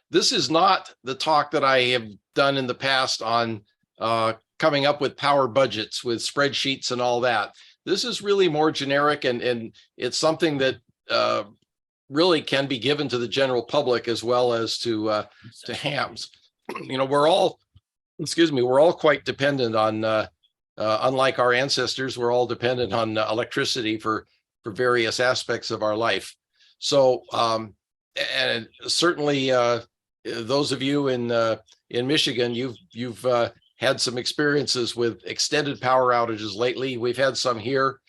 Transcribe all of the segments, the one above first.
this is not the talk that I have done in the past on coming up with power budgets with spreadsheets and all that. This is really more generic, and it's something that really can be given to the general public as well as to hams. You know, we're all quite dependent on, unlike our ancestors, we're all dependent on electricity for various aspects of our life. So, and certainly those of you in Michigan, you've had some experiences with extended power outages lately. We've had some here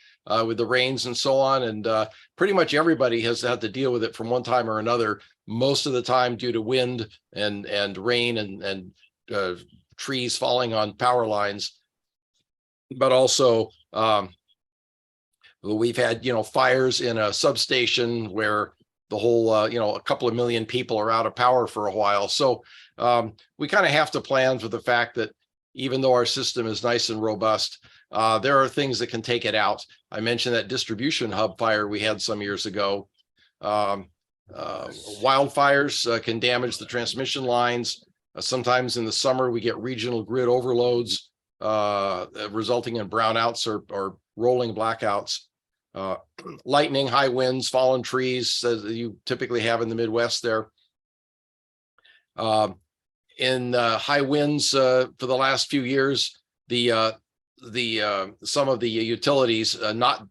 with the rains and so on, and pretty much everybody has had to deal with it from one time or another, most of the time due to wind and rain and trees falling on power lines. But also we've had, fires in a substation where the whole, a couple of million people are out of power for a while. So we kind of have to plan for the fact that even though our system is nice and robust, there are things that can take it out. I mentioned that distribution hub fire we had some years ago. Wildfires can damage the transmission lines. Sometimes in the summer, we get regional grid overloads, resulting in brownouts or rolling blackouts. Lightning, high winds, fallen trees, as you typically have in the Midwest there. In high winds for the last few years, some of the utilities, not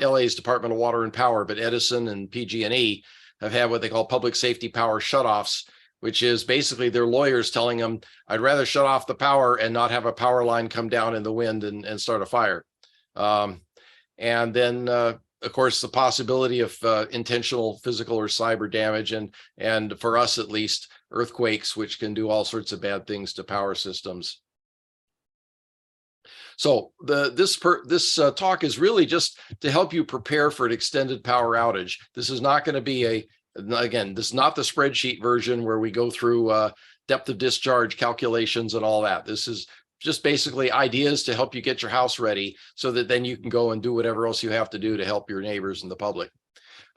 LA's Department of Water and Power, but Edison and PG&E have had what they call public safety power shutoffs, which is basically their lawyers telling them, I'd rather shut off the power and not have a power line come down in the wind and start a fire. And then, of course, the possibility of intentional physical or cyber damage, and for us at least, earthquakes, which can do all sorts of bad things to power systems. So this talk is really just to help you prepare for an extended power outage. This is not going to be again, this is not the spreadsheet version where we go through depth of discharge calculations and all that. This is just basically ideas to help you get your house ready so that then you can go and do whatever else you have to do to help your neighbors and the public.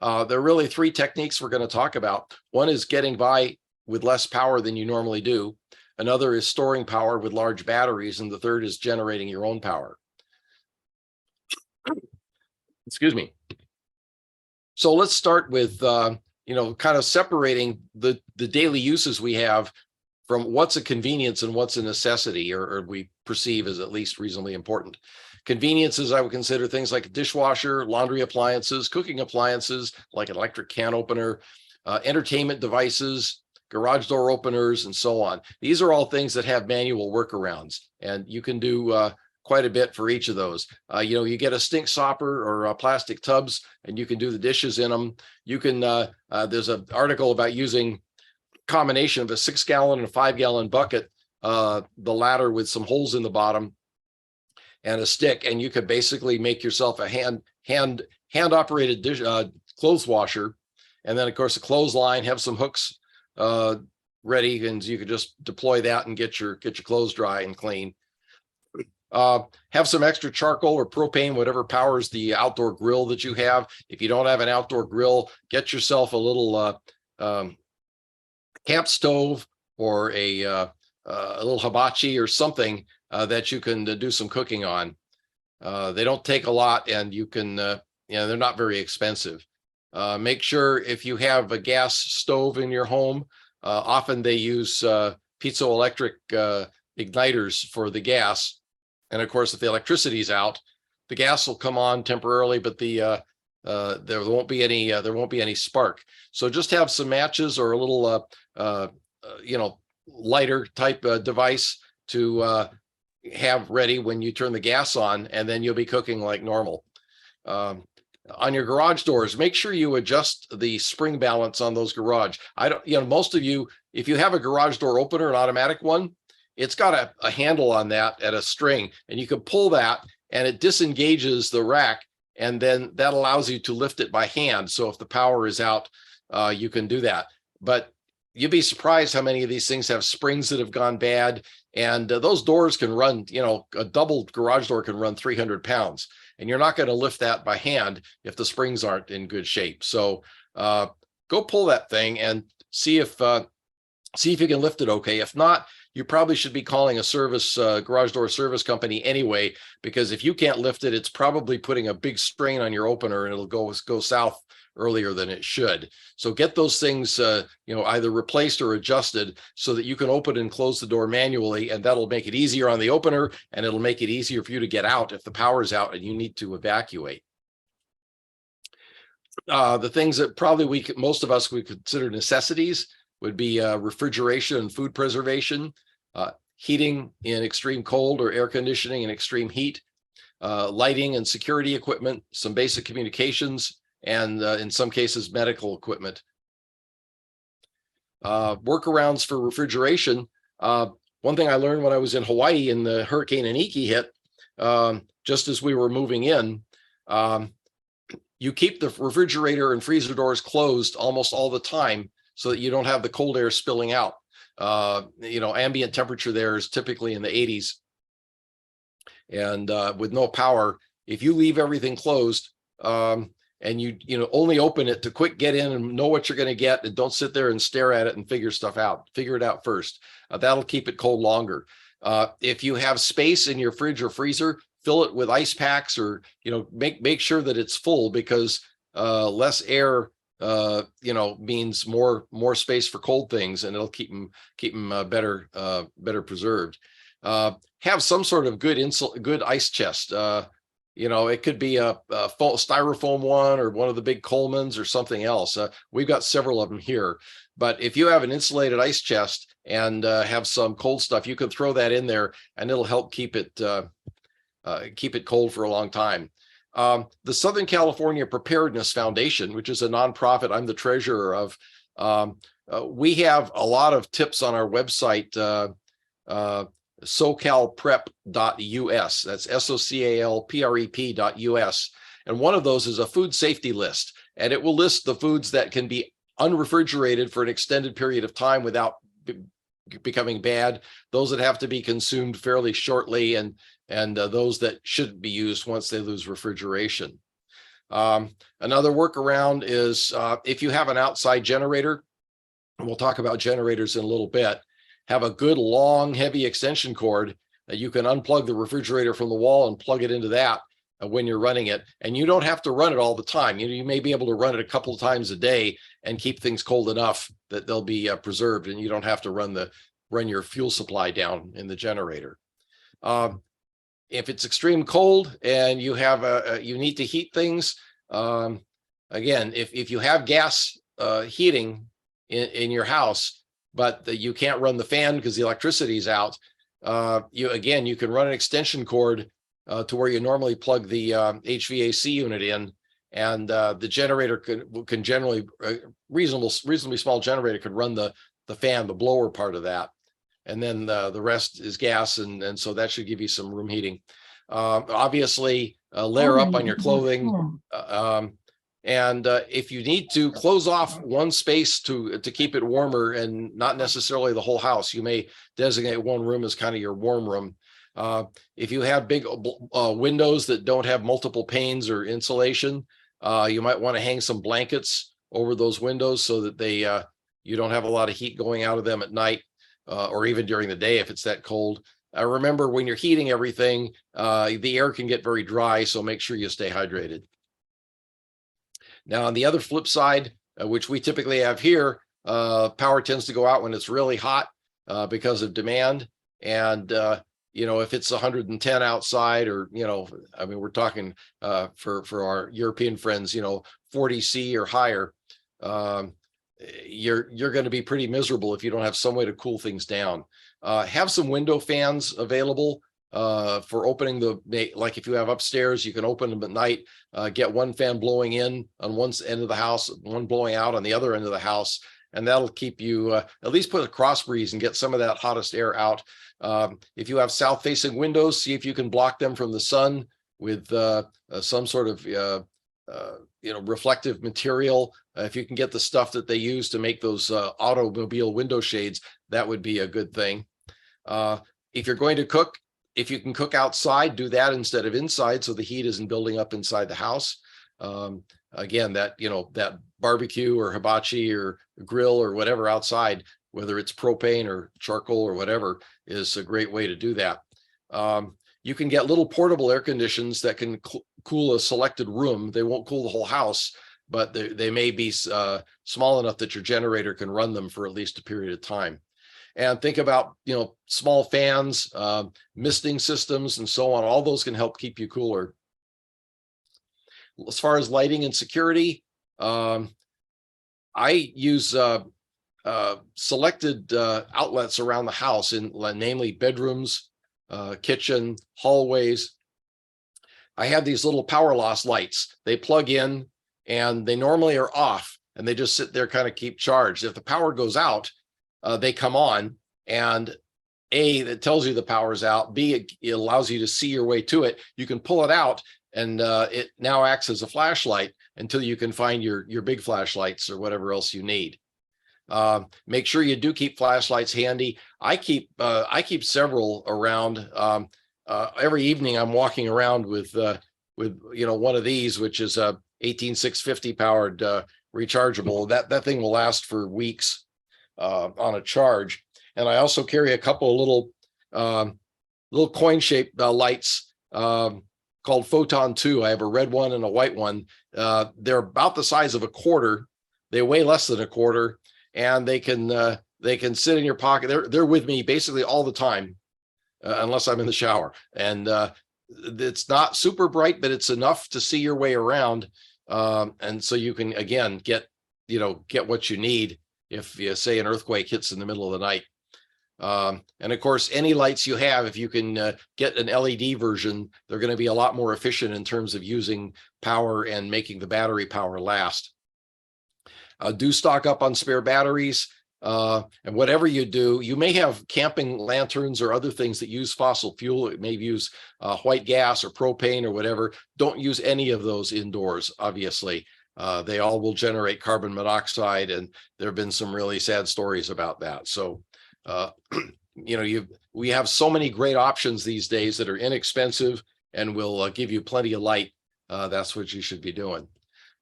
There are really three techniques we're going to talk about. One is getting by with less power than you normally do. Another is storing power with large batteries. And the third is generating your own power. Excuse me. So let's start with, kind of separating the daily uses we have from what's a convenience and what's a necessity, or we perceive as at least reasonably important. Conveniences, I would consider things like a dishwasher, laundry appliances, cooking appliances, like an electric can opener, entertainment devices, garage door openers, and so on. These are all things that have manual workarounds, and you can do quite a bit for each of those. You get a stink stopper or plastic tubs, and you can do the dishes in them. You can, there's an article about using combination of a 6-gallon and a 5-gallon bucket, the latter with some holes in the bottom and a stick, and you could basically make yourself a hand operated dish clothes washer, and then of course a clothesline, have some hooks ready, and you could just deploy that and get your clothes dry and clean. Have some extra charcoal or propane, whatever powers the outdoor grill that you have. If you don't have an outdoor grill, get yourself a little camp stove or a little hibachi or something that you can do some cooking on. They don't take a lot, and you can, they're not very expensive. Make sure if you have a gas stove in your home, often they use piezoelectric igniters for the gas. And of course, if the electricity's out, the gas will come on temporarily, but there won't be any spark. So just have some matches or a little lighter type device to have ready when you turn the gas on, and then you'll be cooking like normal. On your garage doors, make sure you adjust the spring balance on those garage. Most of you, if you have a garage door opener, an automatic one, it's got a handle on that at a string, and you can pull that and it disengages the rack, and then that allows you to lift it by hand. So if the power is out, you can do that. But you'd be surprised how many of these things have springs that have gone bad, and those doors can run, a double garage door can run 300 pounds, and you're not going to lift that by hand if the springs aren't in good shape. So go pull that thing and see if See if you can lift it okay. If not, you probably should be calling a service, garage door service company anyway, because if you can't lift it, it's probably putting a big strain on your opener and it'll go south earlier than it should. So get those things, either replaced or adjusted so that you can open and close the door manually, and that'll make it easier on the opener, and it'll make it easier for you to get out if the power's out and you need to evacuate. The things that probably most of us would consider necessities would be refrigeration and food preservation, heating in extreme cold or air conditioning in extreme heat, lighting and security equipment, some basic communications, and in some cases, medical equipment. Workarounds for refrigeration. One thing I learned when I was in Hawaii and the Hurricane Iniki hit, just as we were moving in, you keep the refrigerator and freezer doors closed almost all the time so that you don't have the cold air spilling out. Ambient temperature there is typically in the 80s. And with no power, if you leave everything closed and you only open it to quick get in and know what you're going to get, and don't sit there and stare at it and figure stuff out. Figure it out first. That'll keep it cold longer. If you have space in your fridge or freezer, fill it with ice packs, or make sure that it's full, because less air means more space for cold things, and it'll keep them better preserved. Have some sort of good ice chest. It could be a styrofoam one, or one of the big Coleman's, or something else. We've got several of them here. But if you have an insulated ice chest and have some cold stuff, you can throw that in there, and it'll help keep it cold for a long time. The Southern California Preparedness Foundation, which is a nonprofit I'm the treasurer of, we have a lot of tips on our website, socalprep.us. That's SOCALPREP.us. And one of those is a food safety list, and it will list the foods that can be unrefrigerated for an extended period of time without becoming bad, those that have to be consumed fairly shortly, and those that shouldn't be used once they lose refrigeration. Another workaround is if you have an outside generator, and we'll talk about generators in a little bit, have a good long heavy extension cord that you can unplug the refrigerator from the wall and plug it into that when you're running it. And you don't have to run it all the time. You may be able to run it a couple of times a day and keep things cold enough that they'll be preserved, and you don't have to run your fuel supply down in the generator. If it's extreme cold and you have you need to heat things, again, if you have gas heating in your house, but you can't run the fan because the electricity is out, you can run an extension cord to where you normally plug the HVAC unit in, and the generator can generally, reasonably small generator could run the fan, the blower part of that, and then the rest is gas, and so that should give you some room heating. Obviously, layer up on your clothing, and if you need to close off one space to keep it warmer, and not necessarily the whole house, you may designate one room as kind of your warm room. If you have big windows that don't have multiple panes or insulation, you might want to hang some blankets over those windows so that you don't have a lot of heat going out of them at night, or even during the day if it's that cold. Remember, when you're heating everything, the air can get very dry, so make sure you stay hydrated. Now, on the other flip side, which we typically have here, power tends to go out when it's really hot because of demand. And if it's 110 outside, or we're talking for our European friends, 40 C or higher, you're going to be pretty miserable if you don't have some way to cool things down. Have some window fans available for opening like if you have upstairs, you can open them at night, get one fan blowing in on one end of the house, one blowing out on the other end of the house, and that'll keep you at least put a cross breeze and get some of that hottest air out. If you have south facing windows, see if you can block them from the sun with some sort of reflective material. If you can get the stuff that they use to make those automobile window shades, that would be a good thing. If you're going to cook, if you can cook outside, do that instead of inside, so the heat isn't building up inside the house. Again, that barbecue or hibachi or grill or whatever outside whether it's propane or charcoal or whatever, is a great way to do that. You can get little portable air conditions that can cool a selected room. They won't cool the whole house, but they may be small enough that your generator can run them for at least a period of time. And think about, small fans, misting systems, and so on. All those can help keep you cooler. As far as lighting and security, I use selected outlets around the house, namely bedrooms, kitchen, hallways. I have these little power loss lights. They plug in and they normally are off, and they just sit there, kind of keep charged. If the power goes out, they come on, and A, that tells you the power's out. B, it allows you to see your way to it. You can pull it out, and it now acts as a flashlight until you can find your big flashlights or whatever else you need. Make sure you do keep flashlights handy. I keep several around. Every evening I'm walking around with one of these, which is a 18650 powered rechargeable. That thing will last for weeks on a charge. And I also carry a couple of little coin-shaped lights called Photon 2. I have a red one and a white one. They're about the size of a quarter. They weigh less than a quarter, and they can sit in your pocket. They're with me basically all the time, unless I'm in the shower. And it's not super bright, but it's enough to see your way around. And so you can, again, get what you need if you say an earthquake hits in the middle of the night. And of course, any lights you have, if you can get an LED version, they're going to be a lot more efficient in terms of using power and making the battery power last. Do stock up on spare batteries. And whatever you do, you may have camping lanterns or other things that use fossil fuel. It may use white gas or propane or whatever. Don't use any of those indoors, obviously. They all will generate carbon monoxide, and there have been some really sad stories about that. So, we have so many great options these days that are inexpensive and will give you plenty of light. That's what you should be doing.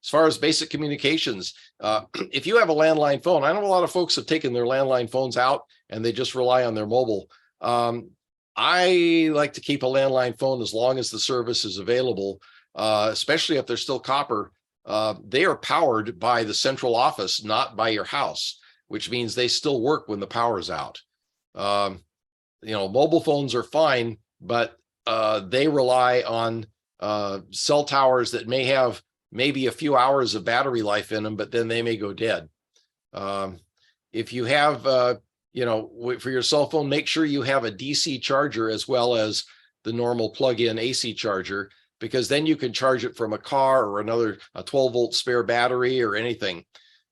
As far as basic communications, if you have a landline phone, I know a lot of folks have taken their landline phones out and they just rely on their mobile. I like to keep a landline phone as long as the service is available, especially if they're still copper. They are powered by the central office, not by your house, which means they still work when the power's out. Mobile phones are fine, but they rely on cell towers that may have maybe a few hours of battery life in them, but then they may go dead. If you have, for your cell phone, make sure you have a DC charger as well as the normal plug-in AC charger, because then you can charge it from a car or a 12-volt spare battery or anything.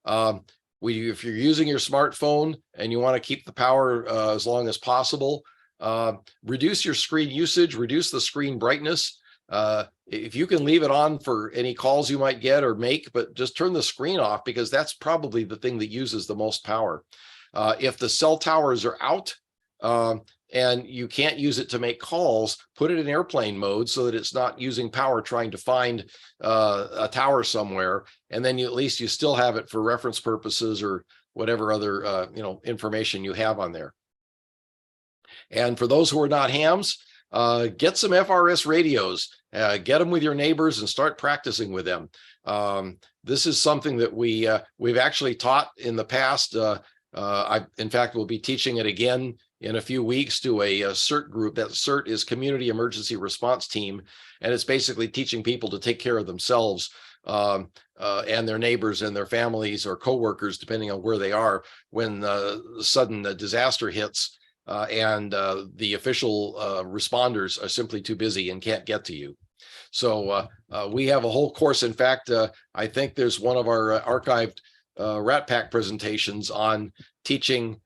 If you're using your smartphone and you want to keep the power as long as possible, reduce your screen usage, reduce the screen brightness. If you can leave it on for any calls you might get or make, but just turn the screen off, because that's probably the thing that uses the most power. If the cell towers are out and you can't use it to make calls, put it in airplane mode so that it's not using power trying to find a tower somewhere. And then at least you still have it for reference purposes or whatever other information you have on there. And for those who are not hams, get some FRS radios, get them with your neighbors and start practicing with them. This is something that we've actually taught in the past. In fact, we'll be teaching it again in a few weeks to a CERT group. That CERT is Community Emergency Response Team, and it's basically teaching people to take care of themselves and their neighbors and their families or coworkers, depending on where they are, when sudden disaster hits. And the official responders are simply too busy and can't get to you. So we have a whole course. In fact, I think there's one of our archived RATPAC presentations on teaching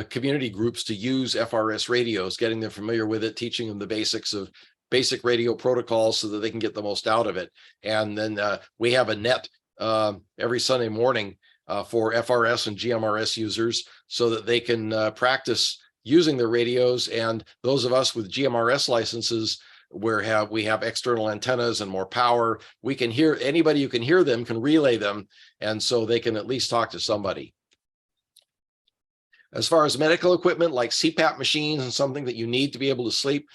community groups to use FRS radios, getting them familiar with it, teaching them the basics of basic radio protocols so that they can get the most out of it. And then we have a net every Sunday morning for FRS and GMRS users so that they can practice using their radios. And those of us with GMRS licenses where we have external antennas and more power, we can hear anybody who can hear them can relay them, and so they can at least talk to somebody. As far as medical equipment like CPAP machines and something that you need to be able to sleep,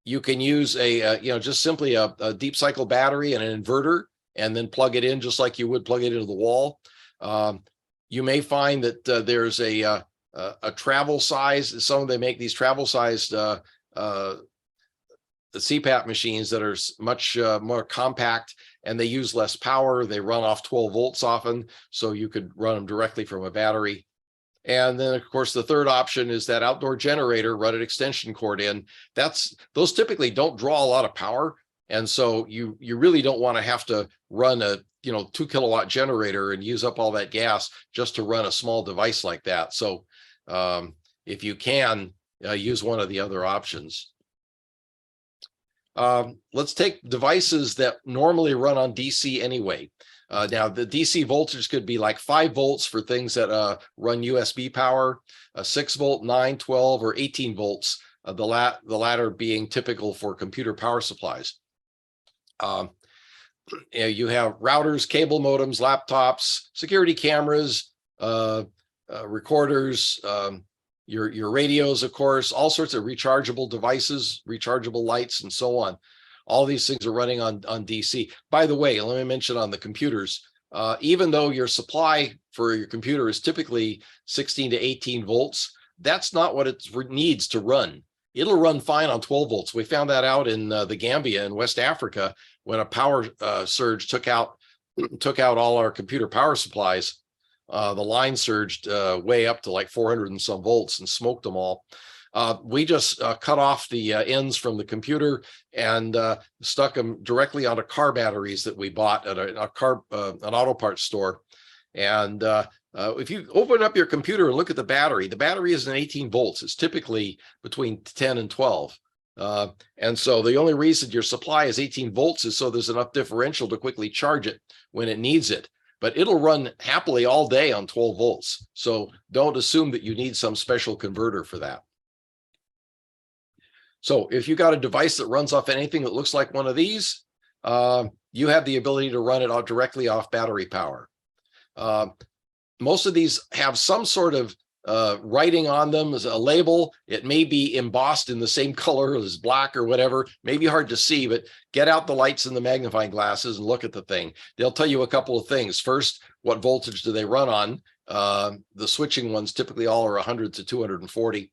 you can use just simply a deep cycle battery and an inverter, and then plug it in just like you would plug it into the wall. You may find that there's a travel size. Some of them make these travel sized the CPAP machines that are much more compact, and they use less power. They run off 12 volts often, so you could run them directly from a battery. And then, of course, the third option is that outdoor generator, run an extension cord in. Those typically don't draw a lot of power, and so you really don't want to have to run a 2 kilowatt generator and use up all that gas just to run a small device like that. So if you can, use one of the other options. Let's take devices that normally run on DC anyway. Now, the DC voltage could be like 5 volts for things that run USB power, 6 volt, 9, 12, or 18 volts, the latter being typical for computer power supplies. You have routers, cable modems, laptops, security cameras, recorders, your radios, of course, all sorts of rechargeable devices, rechargeable lights, and so on. All these things are running on DC. By the way, let me mention on the computers, even though your supply for your computer is typically 16 to 18 volts, that's not what it needs to run. It'll run fine on 12 volts. We found that out in the Gambia in West Africa when a power surge took out all our computer power supplies. The line surged way up to like 400 and some volts and smoked them all. We just cut off the ends from the computer and stuck them directly onto car batteries that we bought at an auto parts store. And if you open up your computer and look at the battery isn't 18 volts. It's typically between 10 and 12. And so the only reason your supply is 18 volts is so there's enough differential to quickly charge it when it needs it. But it'll run happily all day on 12 volts. So don't assume that you need some special converter for that. So if you got a device that runs off anything that looks like one of these, you have the ability to run it out directly off battery power. Most of these have some sort of writing on them as a label. It may be embossed in the same color as black or whatever. Maybe hard to see, but get out the lights and the magnifying glasses and look at the thing. They'll tell you a couple of things. First, what voltage do they run on? The switching ones typically all are 100 to 240.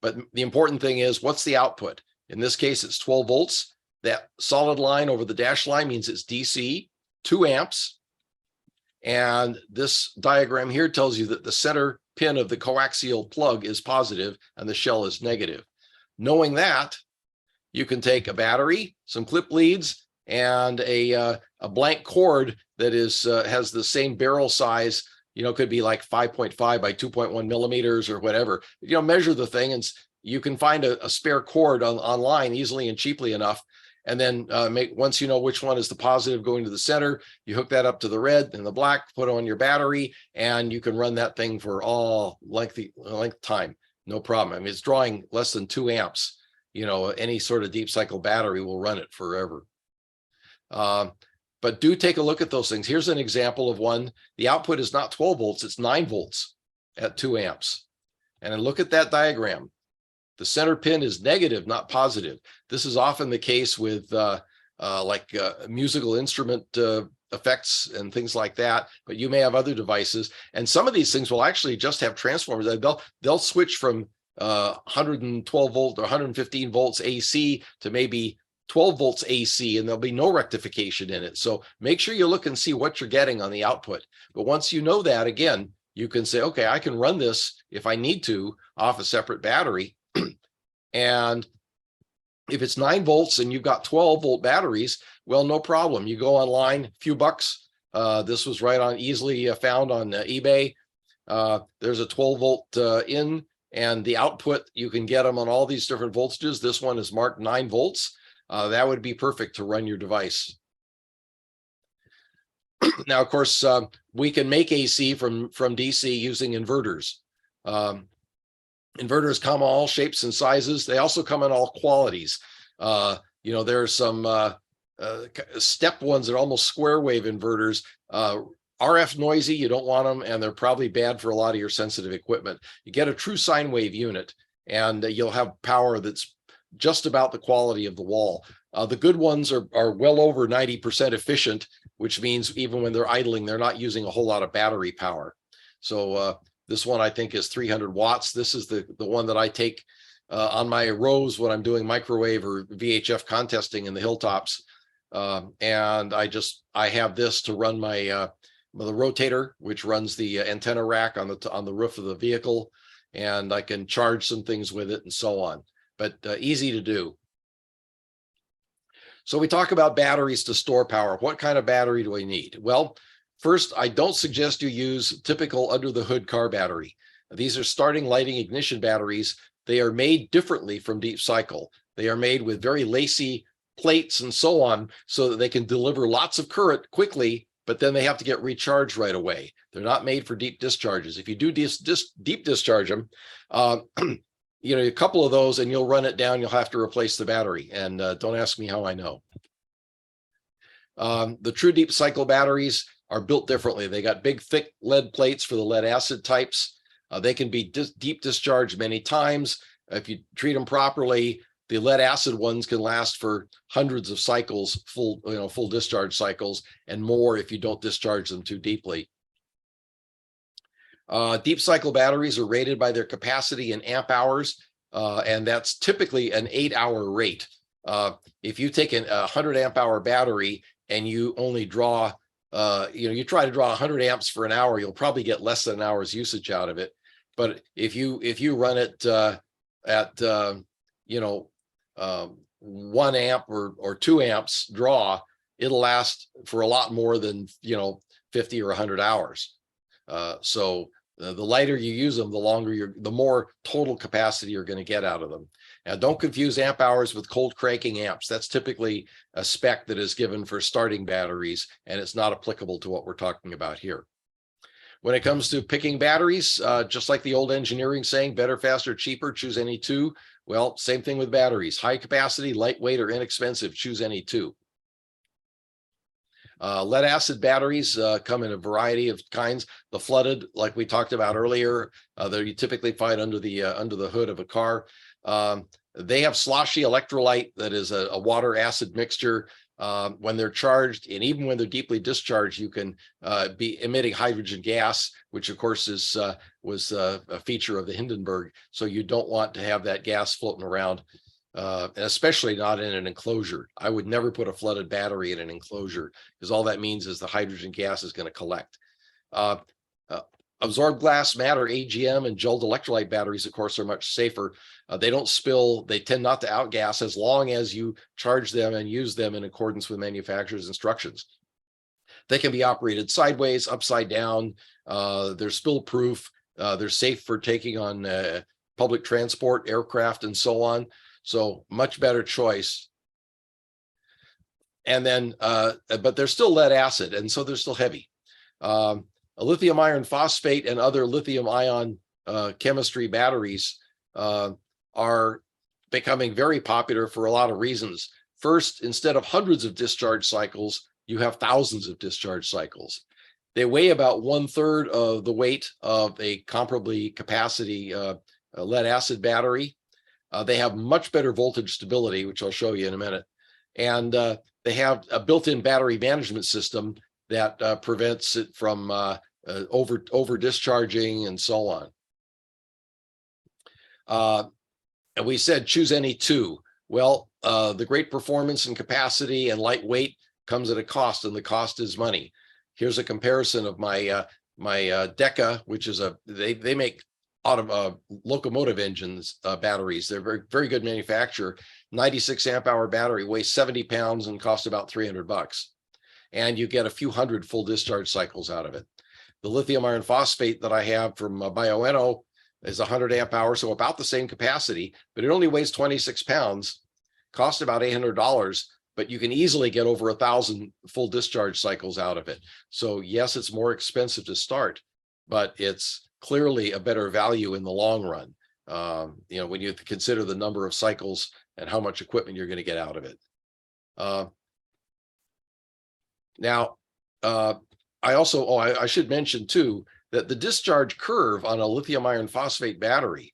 But the important thing is, what's the output? In this case, it's 12 volts. That solid line over the dashed line means it's DC, 2 amps. And this diagram here tells you that the center pin of the coaxial plug is positive and the shell is negative. Knowing that, you can take a battery, some clip leads, and a blank cord that has the same barrel size. Could be like 5.5 by 2.1 millimeters or whatever. Measure the thing, and you can find a spare cord online easily and cheaply enough. And then once you know which one is the positive going to the center, you hook that up to the red and the black, put on your battery, and you can run that thing for all length time. No problem. I mean, it's drawing less than 2 amps. Any sort of deep cycle battery will run it forever. But do take a look at those things. Here's an example of one. The output is not 12 volts, it's 9 volts at 2 amps. And then look at that diagram. The center pin is negative, not positive. This is often the case with musical instrument effects and things like that, but you may have other devices. And some of these things will actually just have transformers. They'll switch from 112 volt or 115 volts AC to maybe 12 volts AC, and there'll be no rectification in it. So make sure you look and see what you're getting on the output. But once you know that, again, you can say, okay, I can run this if I need to off a separate battery. And if it's 9 volts and you've got 12 volt batteries, well, no problem. You go online, few bucks. This was easily found on eBay. There's a 12 volt in, and the output, you can get them on all these different voltages. This one is marked 9 volts. That would be perfect to run your device. Now, of course, we can make AC from DC using inverters. Inverters come all shapes and sizes. They also come in all qualities. There are some step ones that are almost square wave inverters. RF noisy, you don't want them, and they're probably bad for a lot of your sensitive equipment. You get a true sine wave unit, and you'll have power that's just about the quality of the Woll. The good ones are well over 90% efficient, which means even when they're idling, they're not using a whole lot of battery power. So this one I think is 300 watts. This is the one that I take on my rows when I'm doing microwave or VHF contesting in the hilltops. And I have this to run my the rotator, which runs the antenna rack on the roof of the vehicle, and I can charge some things with it and so on. But easy to do. So we talk about batteries to store power. What kind of battery do I need? Well, first, I don't suggest you use typical under the hood car battery. These are starting, lighting, ignition batteries. They are made differently from deep cycle. They are made with very lacy plates and so on, so that they can deliver lots of current quickly, but then they have to get recharged right away. They're not made for deep discharges. If you do deep discharge them, you know, a couple of those and you'll run it down, you'll have to replace the battery. And don't ask me how I know. The true deep cycle batteries are built differently. They got big, thick lead plates for the lead acid types. They can be deep discharged many times. If you treat them properly, the lead acid ones can last for hundreds of cycles, full discharge cycles, and more if you don't discharge them too deeply. Deep cycle batteries are rated by their capacity in amp hours, and that's typically an 8-hour rate. If you take a 100 amp hour battery and you only draw, you try to draw 100 amps for an hour, you'll probably get less than an hour's usage out of it. But if you run it at 1 amp or 2 amps draw, it'll last for a lot more than 50 or 100 hours. So the lighter you use them, the more total capacity you're going to get out of them. Now, don't confuse amp hours with cold cranking amps. That's typically a spec that is given for starting batteries, and it's not applicable to what we're talking about here. When it comes to picking batteries, just like the old engineering saying, better, faster, cheaper, choose any two. Well, same thing with batteries. High capacity, lightweight, or inexpensive, choose any two. Lead acid batteries come in a variety of kinds. The flooded, like we talked about earlier, that you typically find under the hood of a car. They have sloshy electrolyte that is a water acid mixture. When they're charged, and even when they're deeply discharged, you can be emitting hydrogen gas, which of course was a feature of the Hindenburg. So you don't want to have that gas floating around, especially not in an enclosure. I would never put a flooded battery in an enclosure, because all that means is the hydrogen gas is going to collect. Absorbed glass, matter, AGM, and gelled electrolyte batteries, of course, are much safer. They don't spill. They tend not to outgas as long as you charge them and use them in accordance with manufacturer's instructions. They can be operated sideways, upside down. They're spill proof. They're safe for taking on public transport, aircraft, and so on. So much better choice. And then, but they're still lead acid, and so they're still heavy. A lithium iron phosphate and other lithium ion chemistry batteries are becoming very popular for a lot of reasons. First, instead of hundreds of discharge cycles, you have thousands of discharge cycles. They weigh about 1/3 of the weight of a comparably capacity lead acid battery. They have much better voltage stability, which I'll show you in a minute. And they have a built-in battery management system that prevents it from over discharging and so on. And we said choose any two. Well, the great performance and capacity and lightweight comes at a cost, and the cost is money. Here's a comparison of my Deca, which is they make locomotive engines batteries. They're very, very good manufacturer. 96 amp hour battery weighs 70 pounds and costs about $300. And you get a few hundred full discharge cycles out of it. The lithium iron phosphate that I have from Bioenno is 100 amp hour, so about the same capacity, but it only weighs 26 pounds, costs about $800, but you can easily get over 1,000 full discharge cycles out of it. So yes, it's more expensive to start, but it's clearly a better value in the long run. When you consider the number of cycles and how much equipment you're going to get out of it. Now, I should mention too, that the discharge curve on a lithium iron phosphate battery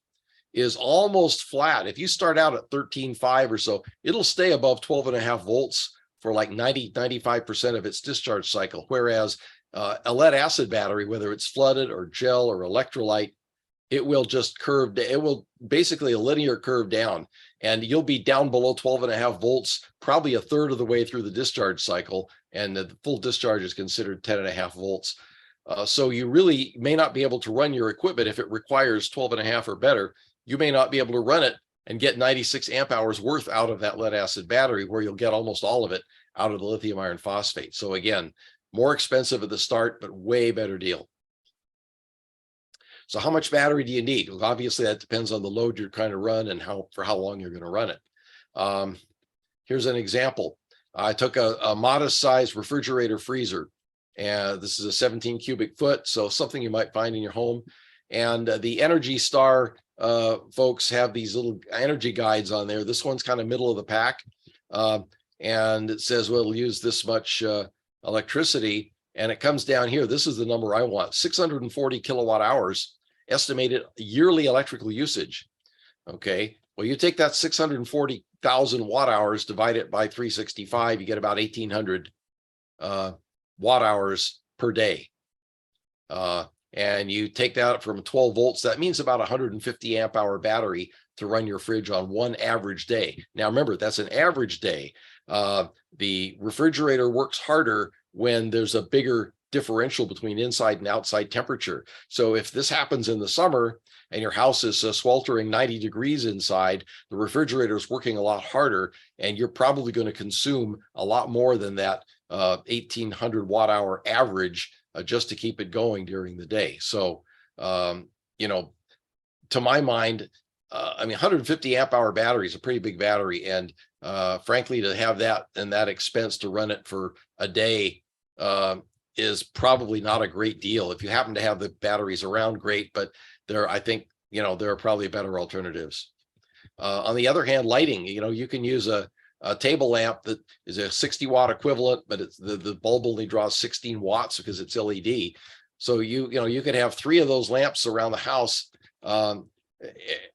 is almost flat. If you start out at 13.5 or so, it'll stay above 12.5 volts for like 95% of its discharge cycle. Whereas a lead acid battery, whether it's flooded or gel or electrolyte, it will just curve. It will basically a linear curve down, and you'll be down below 12.5 volts, probably a third of the way through the discharge cycle. And the full discharge is considered 10.5 volts. So you really may not be able to run your equipment if it requires 12.5 or better. You may not be able to run it and get 96 amp hours worth out of that lead acid battery, where you'll get almost all of it out of the lithium iron phosphate. So again, more expensive at the start, but way better deal. So how much battery do you need? Well, obviously that depends on the load you're trying to run and for how long you're going to run it. Here's an example. I took a modest size refrigerator freezer, and this is a 17 cubic foot, so something you might find in your home. And the Energy Star folks have these little energy guides on there. This one's kind of middle of the pack, and it says, well, it'll use this much electricity, and it comes down here. This is the number I want: 640 kilowatt hours estimated yearly electrical usage. Okay, well, you take that 640,000 watt hours, divide it by 365, you get about 1,800 watt hours per day. And you take that from 12 volts, that means about 150 amp hour battery to run your fridge on one average day. Now, remember, that's an average day. The refrigerator works harder when there's a bigger differential between inside and outside temperature. So if this happens in the summer and your house is sweltering 90 degrees inside, the refrigerator is working a lot harder, and you're probably going to consume a lot more than that 1,800 watt hour average just to keep it going during the day. So, you know, to my mind, I mean, 150 amp hour battery is a pretty big battery. And frankly, to have that and that expense to run it for a day is probably not a great deal. If you happen to have the batteries around, great, but I think, you know, there are probably better alternatives. On the other hand, lighting, you know, you can use a table lamp that is a 60 watt equivalent, but it's the bulb only draws 16 watts because it's LED. So you know, you could have 3 of those lamps around the house.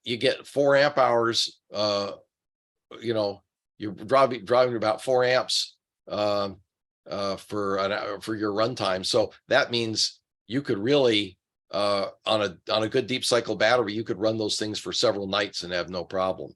You get 4 amp hours, you know, you're driving about 4 amps for your runtime. So that means you could really, on a good deep cycle battery, you could run those things for several nights and have no problem.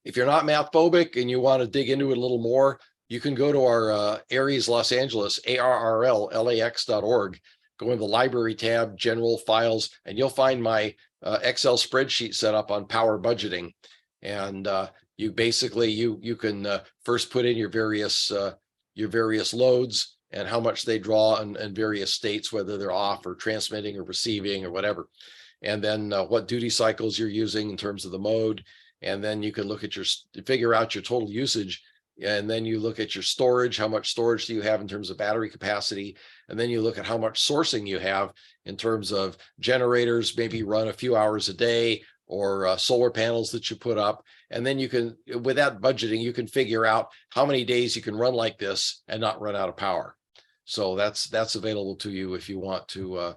If you're not math phobic and you want to dig into it a little more, you can go to our Aries Los Angeles, ARRLLAX.org, go into the library tab, general files, and you'll find my Excel spreadsheet set up on power budgeting. And you basically, you can first put in your various loads and how much they draw in various states, whether they're off or transmitting or receiving or whatever. And then what duty cycles you're using in terms of the mode. And then you can look at figure out your total usage. And then you look at your storage, how much storage do you have in terms of battery capacity? And then you look at how much sourcing you have in terms of generators, maybe run a few hours a day, or solar panels that you put up. And then you can, with that budgeting, you can figure out how many days you can run like this and not run out of power. So that's available to you if you want to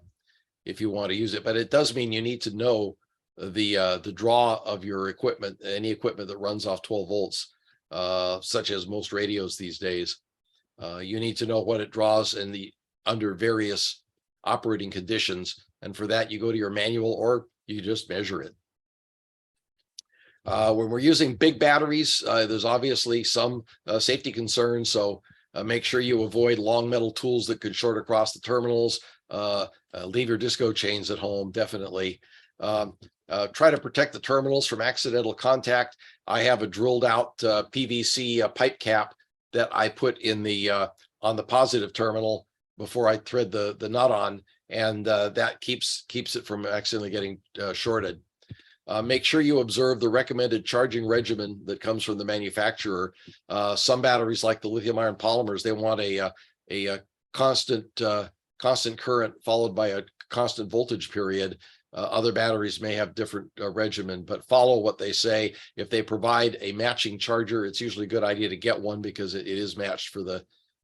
use it. But it does mean you need to know the draw of your equipment, any equipment that runs off 12 volts, such as most radios these days. You need to know what it draws under various operating conditions. And for that, you go to your manual or you just measure it. When we're using big batteries, there's obviously some safety concerns. So make sure you avoid long metal tools that could short across the terminals. Leave your disco chains at home, definitely. Try to protect the terminals from accidental contact. I have a drilled out PVC pipe cap that I put in on the positive terminal before I thread the nut on, and that keeps it from accidentally getting shorted. Make sure you observe the recommended charging regimen that comes from the manufacturer. Some batteries, like the lithium iron polymers, they want a constant current followed by a constant voltage period. Other batteries may have different regimen, but follow what they say. If they provide a matching charger, it's usually a good idea to get one because it is matched for the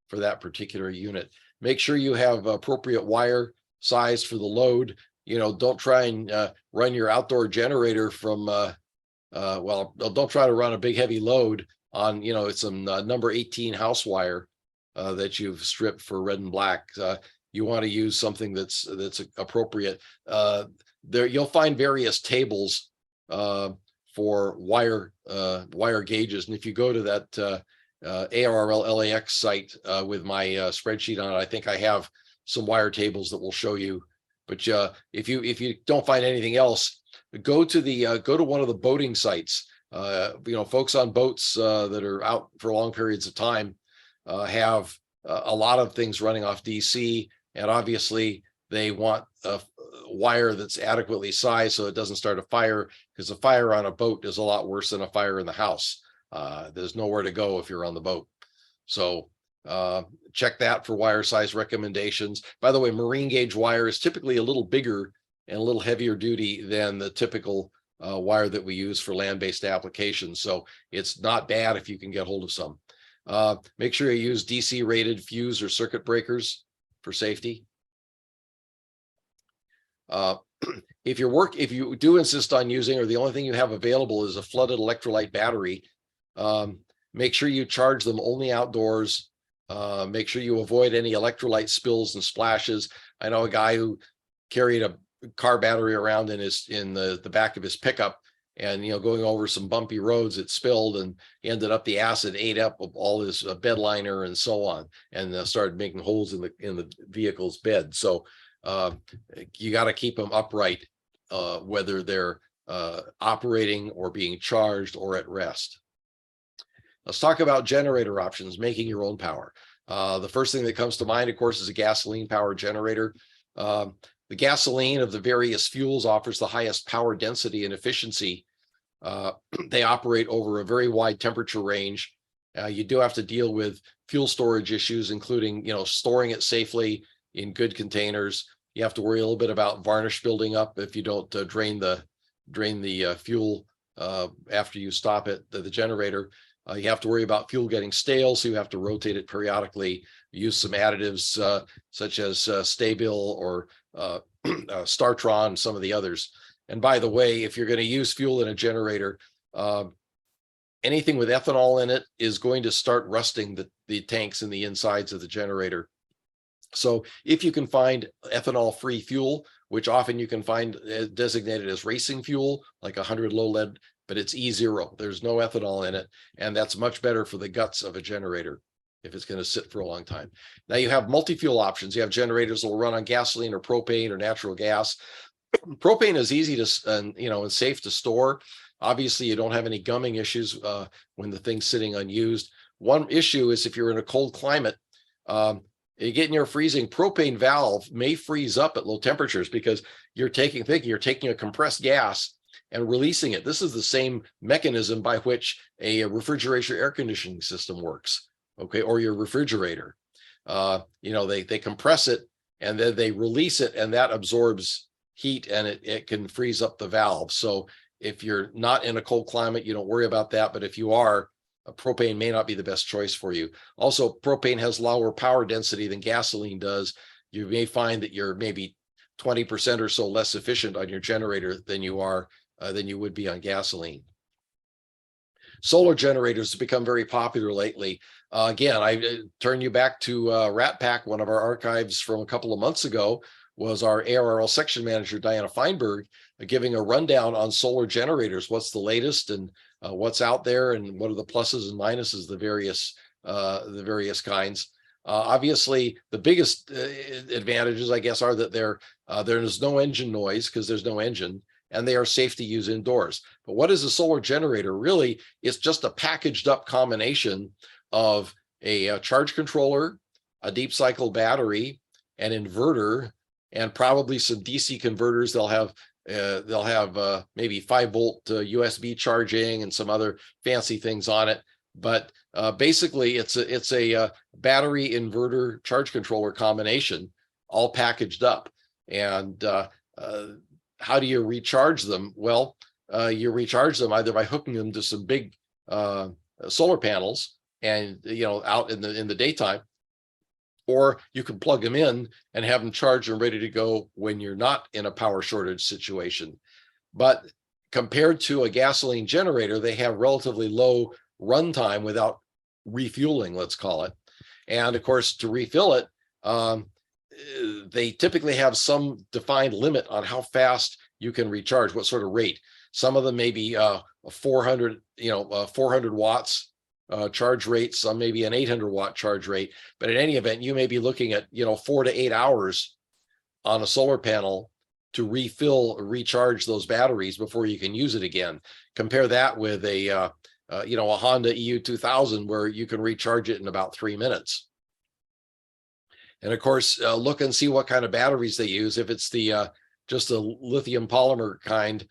for that particular unit. Make sure you have appropriate wire size for the load. Don't try and run your outdoor generator from, well, don't try to run a big heavy load on, it's some number 18 house wire that you've stripped for red and black. You want to use something that's appropriate. There you'll find various tables for wire gauges, and if you go to that ARRL LAX site with my spreadsheet on it, I think I have some wire tables that will show you. But if you don't find anything else, go to one of the boating sites. Folks on boats that are out for long periods of time have a lot of things running off DC, and obviously they want a wire that's adequately sized so it doesn't start a fire, because a fire on a boat is a lot worse than a fire in the house. There's nowhere to go if you're on the boat. So check that for wire size recommendations. By the way, marine gauge wire is typically a little bigger and a little heavier duty than the typical wire that we use for land-based applications. So it's not bad if you can get hold of some. Make sure you use DC rated fuse or circuit breakers for safety. If you do insist on using, or the only thing you have available is a flooded electrolyte battery, make sure you charge them only outdoors. Make sure you avoid any electrolyte spills and splashes. I know a guy who carried a car battery around in the back of his pickup, and going over some bumpy roads, it spilled and ended up the acid ate up all his bed liner and so on, and started making holes in the vehicle's bed. So you got to keep them upright, whether they're operating or being charged or at rest. Let's talk about generator options, making your own power. The first thing that comes to mind, of course, is a gasoline powered generator. The gasoline of the various fuels offers the highest power density and efficiency. They operate over a very wide temperature range. You do have to deal with fuel storage issues, including storing it safely in good containers. You have to worry a little bit about varnish building up if you don't drain the fuel after you stop it, the generator. You have to worry about fuel getting stale, so you have to rotate it periodically. Use some additives such as Stabil or Startron, some of the others. And by the way, if you're going to use fuel in a generator, anything with ethanol in it is going to start rusting the tanks and the insides of the generator. So if you can find ethanol-free fuel, which often you can find designated as racing fuel, like 100 low lead, but it's E0. There's no ethanol in it, and that's much better for the guts of a generator if it's going to sit for a long time. Now you have multi-fuel options. You have generators that will run on gasoline or propane or natural gas. Propane is easy to and safe to store. Obviously, you don't have any gumming issues when the thing's sitting unused. One issue is if you're in a cold climate, you get near freezing, propane valve may freeze up at low temperatures because you're taking a compressed gas and releasing it. This is the same mechanism by which a refrigeration air conditioning system works, okay, or your refrigerator. They compress it and then they release it, and that absorbs heat and it can freeze up the valve. So if you're not in a cold climate, you don't worry about that. But if you are, propane may not be the best choice for you. Also, propane has lower power density than gasoline does. You may find that you're maybe 20% or so less efficient on your generator than you would be on gasoline. Solar generators have become very popular lately. Again, I turn you back to RATPAC. One of our archives from a couple of months ago was our ARRL section manager, Diana Feinberg, giving a rundown on solar generators. What's the latest and what's out there, and what are the pluses and minuses of the various kinds. Obviously, the biggest advantages, I guess, are that there's no engine noise because there's no engine, and they are safe to use indoors. But what is a solar generator? Really, it's just a packaged up combination of a charge controller, a deep cycle battery, an inverter, and probably some DC converters. They'll have maybe 5-volt USB charging and some other fancy things on it. But basically, it's a battery inverter charge controller combination, all packaged up. And how do you recharge them? Well, you recharge them either by hooking them to some big solar panels, and out in the daytime, or you can plug them in and have them charged and ready to go when you're not in a power shortage situation. But compared to a gasoline generator, they have relatively low runtime without refueling, let's call it. And of course, to refill it, they typically have some defined limit on how fast you can recharge, what sort of rate. Some of them may be 400, 400 watts charge rate, some maybe an 800 watt charge rate. But in any event, you may be looking at 4 to 8 hours on a solar panel to recharge those batteries before you can use it again. Compare that with a Honda EU2000 where you can recharge it in about 3 minutes. And of course, look and see what kind of batteries they use. If it's the just a lithium polymer kind,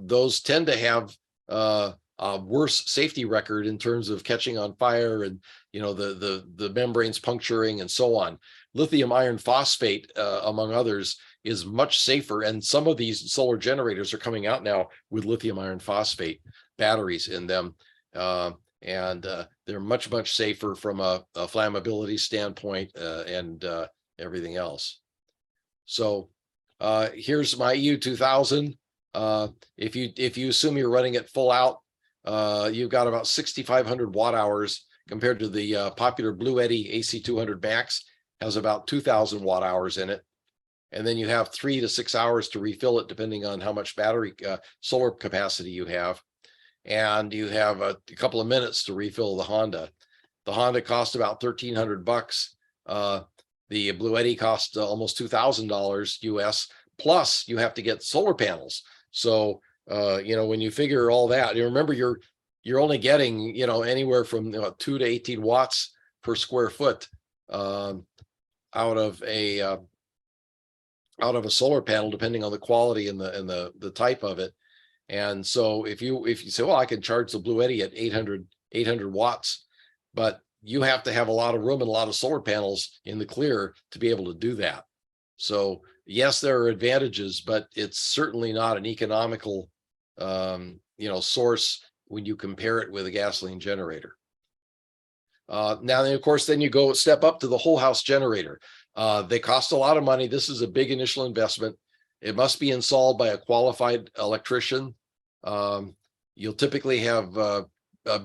those tend to have a worse safety record in terms of catching on fire and the membranes puncturing and so on. Lithium iron phosphate, among others, is much safer, and some of these solar generators are coming out now with lithium iron phosphate batteries in them, and they're much safer from a flammability standpoint and everything else. So here's my EU2000. If you assume you're running it full out, you've got about 6,500 watt hours compared to the popular Blue Eddy AC200 Max has about 2,000 watt hours in it. And then you have 3 to 6 hours to refill it, depending on how much battery solar capacity you have. And you have a couple of minutes to refill the Honda. The Honda cost about $1,300. The Blue Eddy cost almost $2,000 US. Plus, you have to get solar panels. So when you figure all that, you remember you're only getting anywhere from 2 to 18 watts per square foot out of a solar panel, depending on the quality and the type of it. And so if you say, well, I can charge the Blue Eddy at 800 watts, but you have to have a lot of room and a lot of solar panels in the clear to be able to do that. So yes, there are advantages, but it's certainly not an economical source when you compare it with a gasoline generator. Now, of course, then you go step up to the whole house generator. They cost a lot of money. This is a big initial investment. It must be installed by a qualified electrician. You'll typically have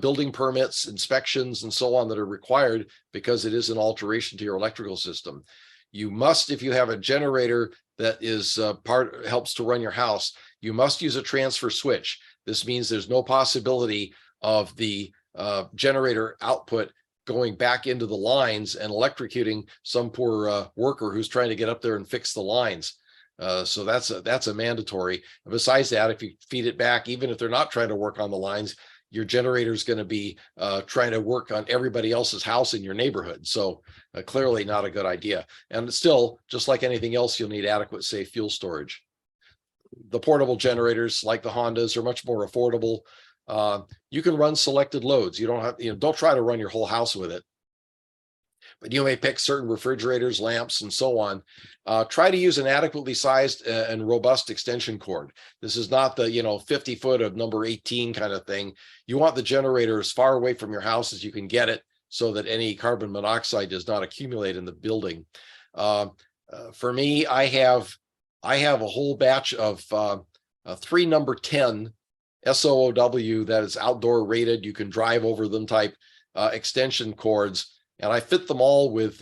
building permits, inspections, and so on that are required because it is an alteration to your electrical system. You must, if you have a generator that is helps to run your house, you must use a transfer switch. This means there's no possibility of the generator output going back into the lines and electrocuting some poor worker who's trying to get up there and fix the lines. So that's a mandatory. And besides that, if you feed it back, even if they're not trying to work on the lines, your generator is going to be trying to work on everybody else's house in your neighborhood. So clearly not a good idea. And still, just like anything else, you'll need adequate, safe fuel storage. The portable generators, like the Hondas, are much more affordable. You can run selected loads. You don't have, don't try to run your whole house with it, but you may pick certain refrigerators, lamps, and so on. Try to use an adequately sized and robust extension cord. This is not the 50 foot of number 18 kind of thing. You want the generator as far away from your house as you can get it, so that any carbon monoxide does not accumulate in the building. For me, I have a whole batch of 3 number 10 SOOW that is outdoor rated. You can drive over them type extension cords. And I fit them all with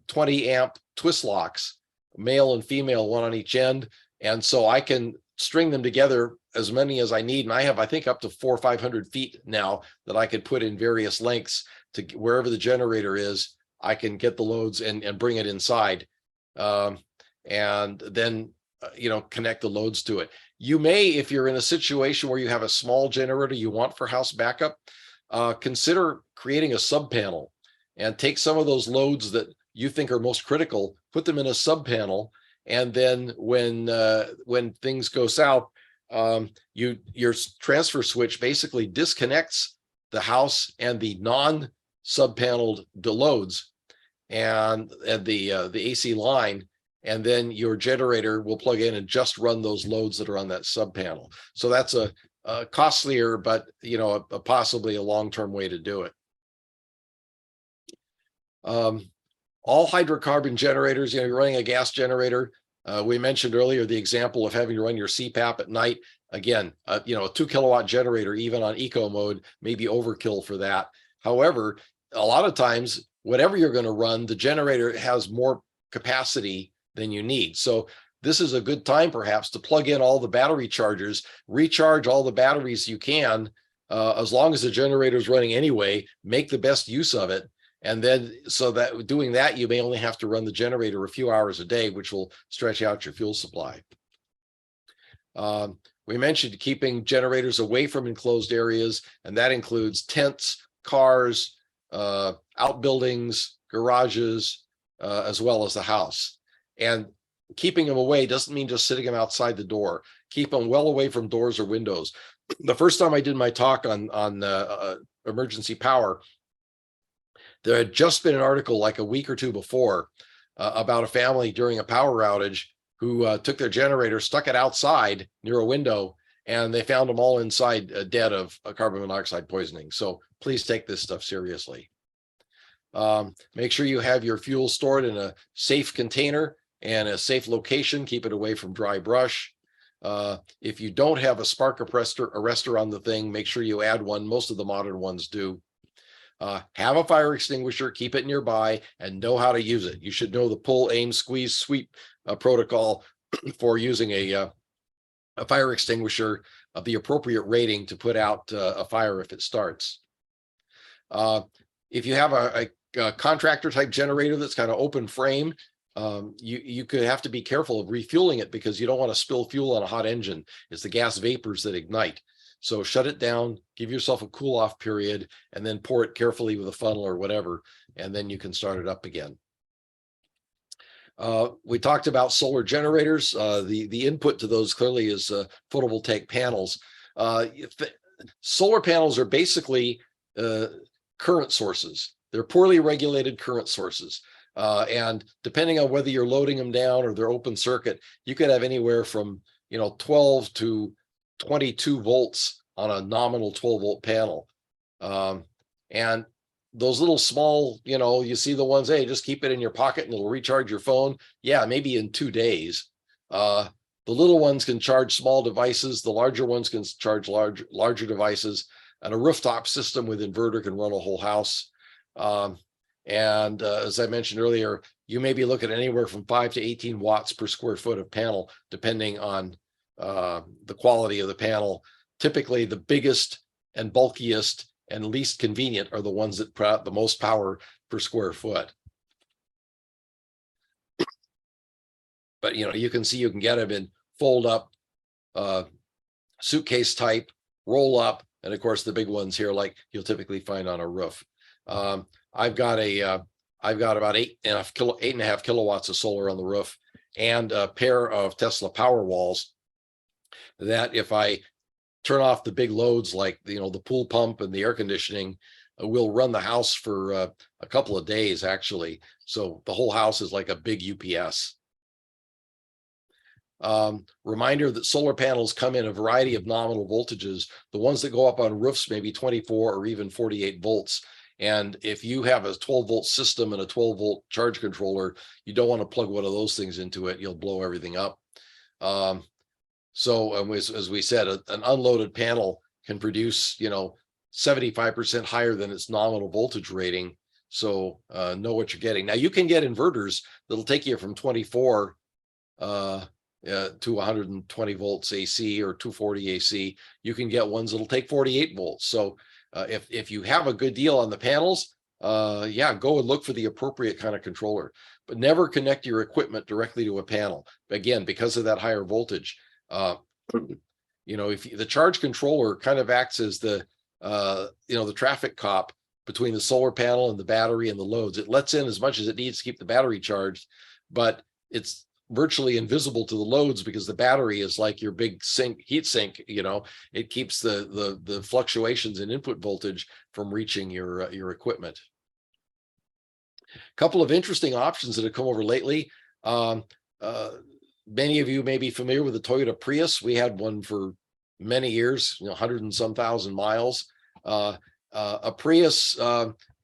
20 amp twist locks, male and female, one on each end. And so I can string them together as many as I need. And I have, I think, up to 400 or 500 feet now that I could put in various lengths to wherever the generator is. I can get the loads and bring it inside, and then connect the loads to it. You may, if you're in a situation where you have a small generator you want for house backup, consider creating a sub panel and take some of those loads that you think are most critical, put them in a sub panel, and then when things go south, your transfer switch basically disconnects the house and the non-sub paneled loads and the AC line, and then your generator will plug in and just run those loads that are on that sub panel. So that's a costlier, but possibly a long-term way to do it. All hydrocarbon generators, you're running a gas generator. We mentioned earlier the example of having to run your CPAP at night. Again, a 2 kilowatt generator, even on eco mode, may be overkill for that. However, a lot of times, whatever you're going to run, the generator has more capacity than you need. So this is a good time perhaps to plug in all the battery chargers, recharge all the batteries you can, as long as the generator is running anyway, make the best use of it. And then so that doing that, you may only have to run the generator a few hours a day, which will stretch out your fuel supply. We mentioned keeping generators away from enclosed areas, and that includes tents, cars, outbuildings, garages, as well as the house. And keeping them away doesn't mean just sitting them outside the door. Keep them well away from doors or windows. The first time I did my talk on emergency power, there had just been an article like a week or two before about a family during a power outage who took their generator, stuck it outside near a window, and they found them all inside dead of carbon monoxide poisoning. So please take this stuff seriously. Make sure you have your fuel stored in a safe container and a safe location. Keep it away from dry brush. If you don't have a spark arrestor on the thing, make sure you add one. Most of the modern ones do. Have a fire extinguisher, keep it nearby, and know how to use it. You should know the pull, aim, squeeze, sweep protocol for using a fire extinguisher of the appropriate rating to put out a fire if it starts. If you have a contractor type generator that's kind of open frame, you could have to be careful of refueling it because you don't want to spill fuel on a hot engine. It's the gas vapors that ignite. So shut it down, give yourself a cool off period, and then pour it carefully with a funnel or whatever, and then you can start it up again. We talked about solar generators. The input to those clearly is photovoltaic panels. Solar panels are basically current sources. They're poorly regulated current sources. And depending on whether you're loading them down or they're open circuit, you could have anywhere from 12 to 22 volts on a nominal 12 volt panel. And those little small, you see the ones, hey, just keep it in your pocket and it'll recharge your phone. Yeah, maybe in 2 days. The little ones can charge small devices. The larger ones can charge larger devices. And a rooftop system with inverter can run a whole house. And as I mentioned earlier, you may be looking at anywhere from 5 to 18 watts per square foot of panel, depending on the quality of the panel. Typically, the biggest and bulkiest and least convenient are the ones that put out the most power per square foot. But you can see you can get them in fold up, suitcase type, roll up, and of course the big ones here, like you'll typically find on a roof. I've got about 8.5 kilowatts of solar on the roof, and a pair of Tesla Powerwalls that if I turn off the big loads like the pool pump and the air conditioning, will run the house for a couple of days actually. So the whole house is like a big UPS. Reminder that solar panels come in a variety of nominal voltages. The ones that go up on roofs may be 24 or even 48 volts. And if you have a 12 volt system and a 12 volt charge controller, you don't want to plug one of those things into it. You'll blow everything up. So as we said, an unloaded panel can produce, 75% higher than its nominal voltage rating. So know what you're getting. Now you can get inverters that'll take you from 24 to 120 volts AC or 240 AC. You can get ones that'll take 48 volts. So if you have a good deal on the panels, yeah, go and look for the appropriate kind of controller, but never connect your equipment directly to a panel. Again, because of that higher voltage. If the charge controller kind of acts as the traffic cop between the solar panel and the battery and the loads. It lets in as much as it needs to keep the battery charged, but it's virtually invisible to the loads because the battery is like your big heat sink. It keeps the fluctuations in input voltage from reaching your equipment. A couple of interesting options that have come over lately. Many of you may be familiar with the Toyota Prius. We had one for many years, 100 and some thousand miles. A Prius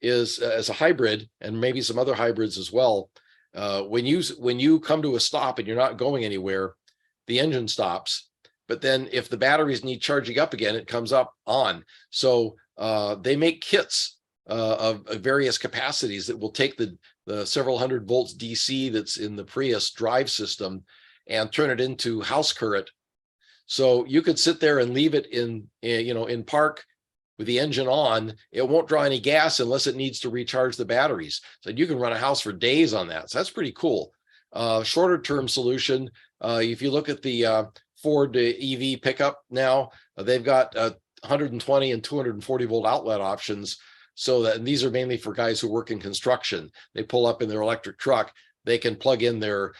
is as a hybrid, and maybe some other hybrids as well. When you come to a stop and you're not going anywhere, the engine stops. But then if the batteries need charging up again, it comes up on. So they make kits of various capacities that will take the several hundred volts DC that's in the Prius drive system and turn it into house current. So you could sit there and leave it in park with the engine on. It won't draw any gas unless it needs to recharge the batteries. So you can run a house for days on that. So that's pretty cool. Shorter term solution. If you look at the Ford EV pickup now, they've got 120 and 240 volt outlet options. So that, and these are mainly for guys who work in construction. They pull up in their electric truck. They can plug in their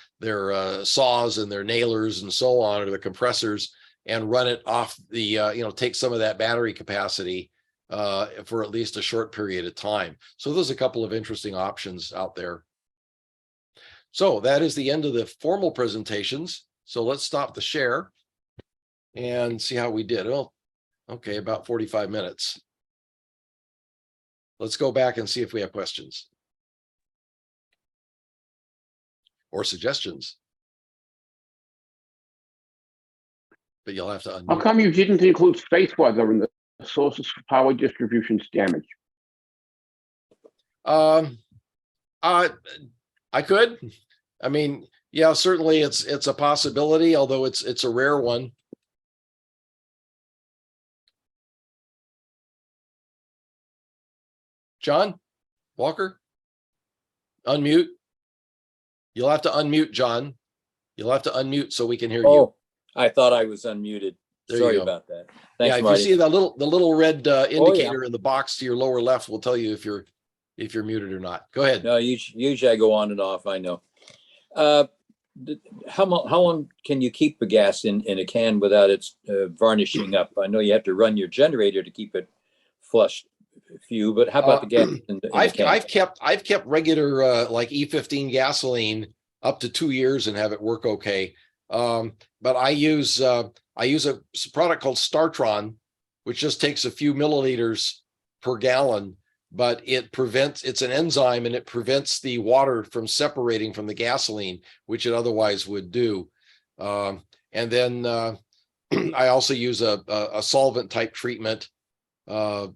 saws and their nailers and so on, or the compressors, and run it off the, take some of that battery capacity for at least a short period of time. So there's a couple of interesting options out there. So that is the end of the formal presentations. So let's stop the share and see how we did. Oh, okay, about 45 minutes. Let's go back and see if we have questions or suggestions. But you'll have to unmute. How come you didn't include space weather in the sources for power distribution's damage? I could. I mean, yeah, certainly it's a possibility, although it's a rare one. John Walker, unmute. You'll have to unmute, John. You'll have to unmute so we can hear you. I thought I was unmuted. There Sorry you go. about that. Thanks, yeah, if Marty. you see the little red indicator in the box to your lower left will tell you if you're muted or not. Go ahead. No, usually I go on and off. I know. How long can you keep the gas in a can without it varnishing up? I know you have to run your generator to keep it flush few, but how about the gas in the can? I've kept regular like E15 gasoline up to 2 years and have it work okay. But I use a product called Startron, which just takes a few milliliters per gallon, but it's an enzyme and it prevents the water from separating from the gasoline, which it otherwise would do. And then I also use a solvent type treatment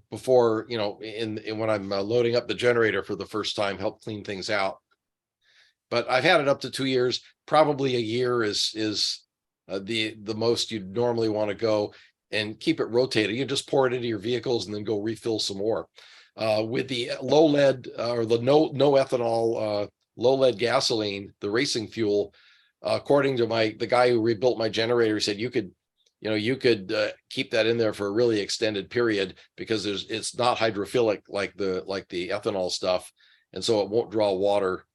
before, when I'm loading up the generator for the first time, help clean things out. But I've had it up to 2 years. Probably a year is the most you'd normally want to go, and keep it rotated. You just pour it into your vehicles and then go refill some more. With the low lead or the no ethanol low lead gasoline, the racing fuel, according to the guy who rebuilt my generator, said you could keep that in there for a really extended period because it's not hydrophilic like the ethanol stuff, and so it won't draw water.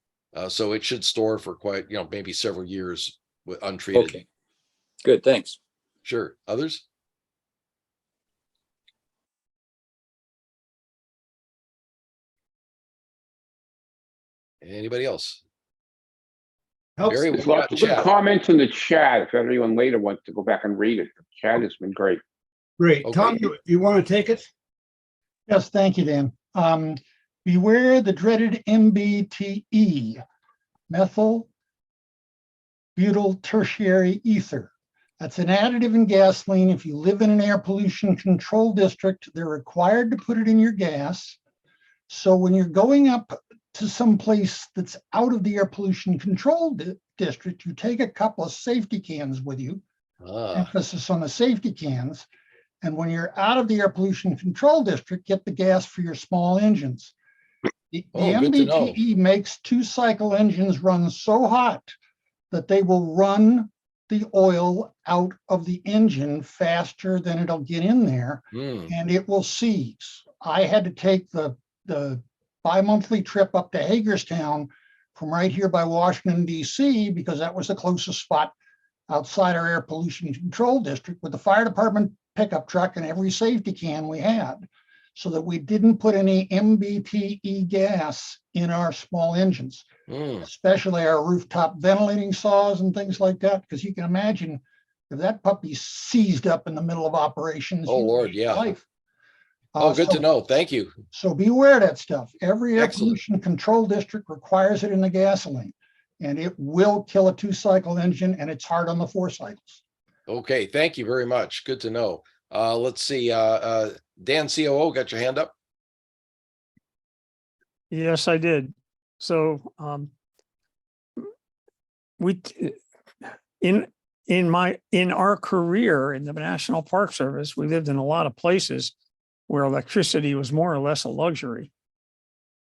So it should store for quite, maybe several years with untreated. Okay, good, thanks. Sure. Others? Anybody else? Barry, There's lots of good comments in the chat if anyone later wants to go back and read it. The chat has been great. Great. Okay. Tom, you want to take it? Yes, thank you, Dan. Beware the dreaded MBTE, methyl butyl tertiary ether. That's an additive in gasoline. If you live in an air pollution control district, they're required to put it in your gas. So when you're going up to some place that's out of the air pollution control district, you take a couple of safety cans with you, emphasis on the safety cans. And when you're out of the air pollution control district, get the gas for your small engines. The MBTE makes 2-cycle engines run so hot that they will run the oil out of the engine faster than it'll get in there, and it will seize. I had to take the bi-monthly trip up to Hagerstown from right here by Washington, D.C., because that was the closest spot outside our air pollution control district, with the fire department pickup truck and every safety can we had, so that we didn't put any MBTE gas in our small engines, especially our rooftop ventilating saws and things like that, because you can imagine if that puppy seized up in the middle of operations. Oh, Lord, yeah. Life. Oh, good to So- know. Thank you. So be aware of that stuff. Every air Excellent. pollution control district requires it in the gasoline. And it will kill a 2-cycle engine, and it's hard on the 4 cycles. Okay, thank you very much. Good to know. Let's see, Dan COO, got your hand up? Yes, I did. So, we, in our career in the National Park Service, we lived in a lot of places where electricity was more or less a luxury.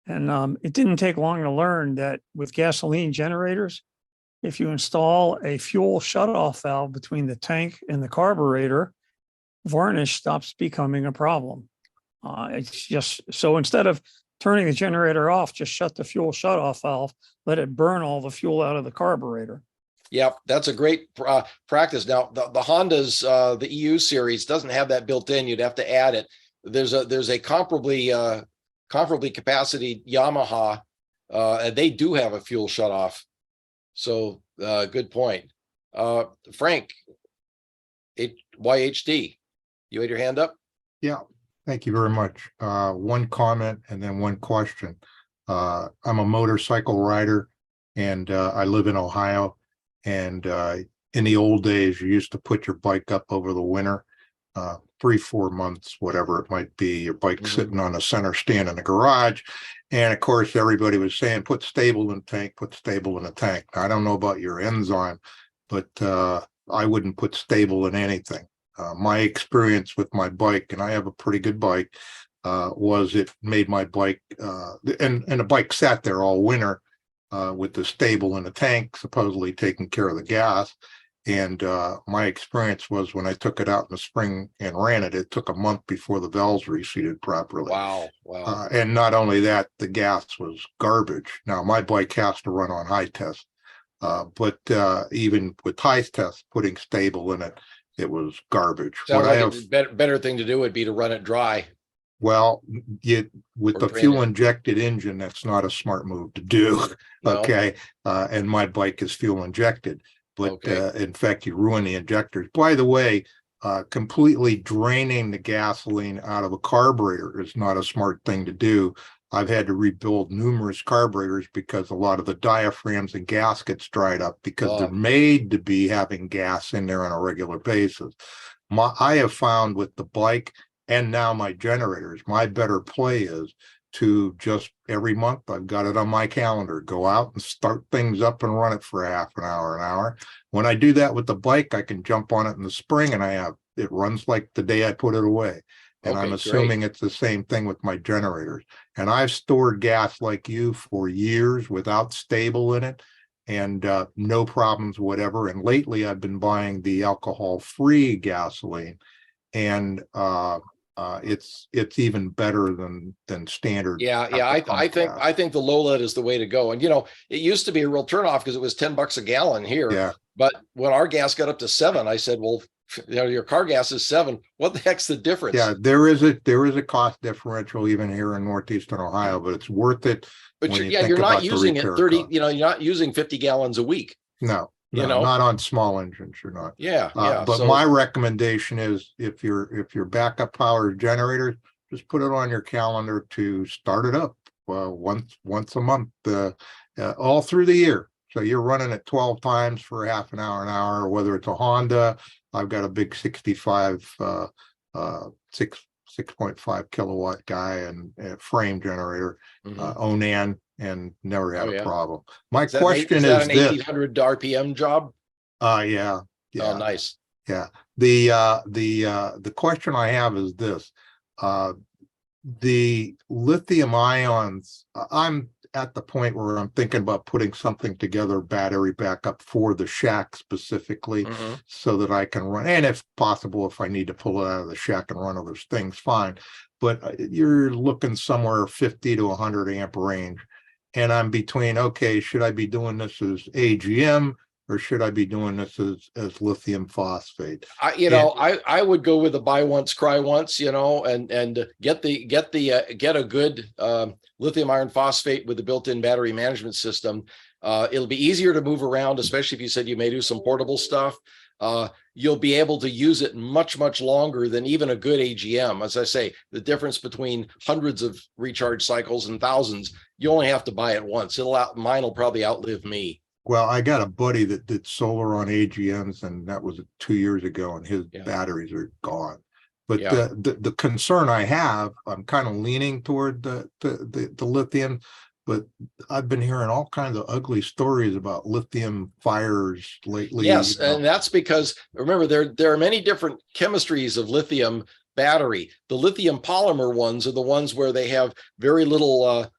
And it didn't take long to learn that with gasoline generators, if you install a fuel shutoff valve between the tank and the carburetor, varnish stops becoming a problem. It's just, so instead of turning the generator off, just shut the fuel shutoff valve, let it burn all the fuel out of the carburetor. Yep, that's a great practice. Now, the Honda's, the EU series doesn't have that built in. You'd have to add it. There's a comparably capacity Yamaha, and they do have a fuel shutoff. So good point. Frank, YHD, you had your hand up? Yeah, thank you very much. One comment and then one question. I'm a motorcycle rider and I live in Ohio. And in the old days, you used to put your bike up over the winter, 3-4 months, whatever it might be, your bike sitting on a center stand in the garage. And of course, everybody was saying, put stable in the tank, put stable in the tank. I don't know about your enzyme, but I wouldn't put stable in anything. My experience with my bike, and I have a pretty good bike, was it made my bike, and the bike sat there all winter with the stable in the tank, supposedly taking care of the gas. And my experience was when I took it out in the spring and ran it, it took a month before the valves reseated properly. Wow. Wow. And not only that, the gas was garbage. Now my bike has to run on high test, but even with high test, putting stable in it, it was garbage. Sounds What I like have, a better thing to do would be to run it dry. well, with Or the drain fuel it. injected engine, that's not a smart move to do. No? Okay, and my bike is fuel injected, but Okay. in fact, you ruin the injectors. By the way, completely draining the gasoline out of a carburetor is not a smart thing to do. I've had to rebuild numerous carburetors because a lot of the diaphragms and gaskets dried up because they're made to be having gas in there on a regular basis. I have found with the bike and now my generators, my better play is to just every month, I've got it on my calendar, go out and start things up and run it for half an hour. When I do that with the bike, I can jump on it in the spring and it runs like the day I put it away. And Okay, I'm assuming it's the same thing with my generators. And I've stored gas like you for years without stable in it and no problems, whatever. And lately I've been buying the alcohol-free gasoline, and it's even better than standard. Yeah. I think the low lead is the way to go. And it used to be a real turnoff because it was $10 a gallon here. Yeah. But when our gas got up to 7, I said, well, your car gas is 7. What the heck's the difference? Yeah, there is a cost differential even here in Northeastern Ohio, but it's worth it. But when you you're think not about the using it repair 30, cost. you're not using 50 gallons a week. No, you know? not on small engines, you're not. Yeah. But So, my recommendation is if your backup power generator, just put it on your calendar to start it up once a month, all through the year. So you're running it 12 times for half an hour, whether it's a Honda. I've got a big 65 6.5 kilowatt guy and frame generator, Onan, and never had a problem. My question is that an this. 1800 RPM job? Yeah. Oh, nice. Yeah. The question I have is this. The lithium ions, I'm at the point where I'm thinking about putting something together, battery backup for the shack specifically, so that I can run, and if possible, if I need to pull it out of the shack and run other things, fine. But you're looking somewhere 50 to 100 amp range. And I'm between, okay, should I be doing this as AGM? or should I be doing this as lithium phosphate? I would go with the buy once, cry once, and get a good lithium iron phosphate with the built-in battery management system. It'll be easier to move around, especially if you said you may do some portable stuff. You'll be able to use it much, much longer than even a good AGM. As I say, the difference between hundreds of recharge cycles and thousands, you only have to buy it once. Mine will probably outlive me. Well, I got a buddy that did solar on AGMs, and that was 2 years ago, and his batteries are gone. But the concern I have, I'm kind of leaning toward the lithium, but I've been hearing all kinds of ugly stories about lithium fires lately. Yes, and that's because, remember, there are many different chemistries of lithium battery. The lithium polymer ones are the ones where they have very little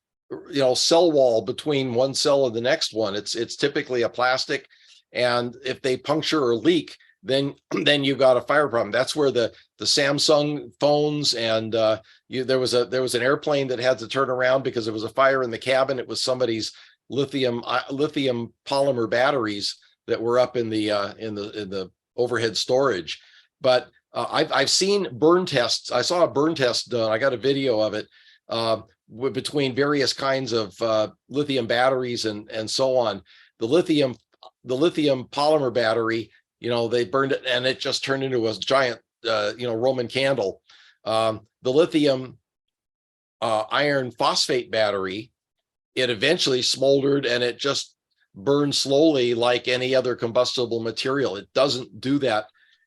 cell wall between one cell and the next one. It's typically a plastic, and if they puncture or leak, then you've got a fire problem. That's where the Samsung phones and there was an airplane that had to turn around because there was a fire in the cabin. It was somebody's lithium polymer batteries that were up in the overhead storage. But I've seen burn tests. I saw a burn test done. I got a video of it between various kinds of lithium batteries and so on. The lithium polymer battery, they burned it and it just turned into a giant Roman candle. The lithium iron phosphate battery, it eventually smoldered and it just burned slowly like any other combustible material. It doesn't do that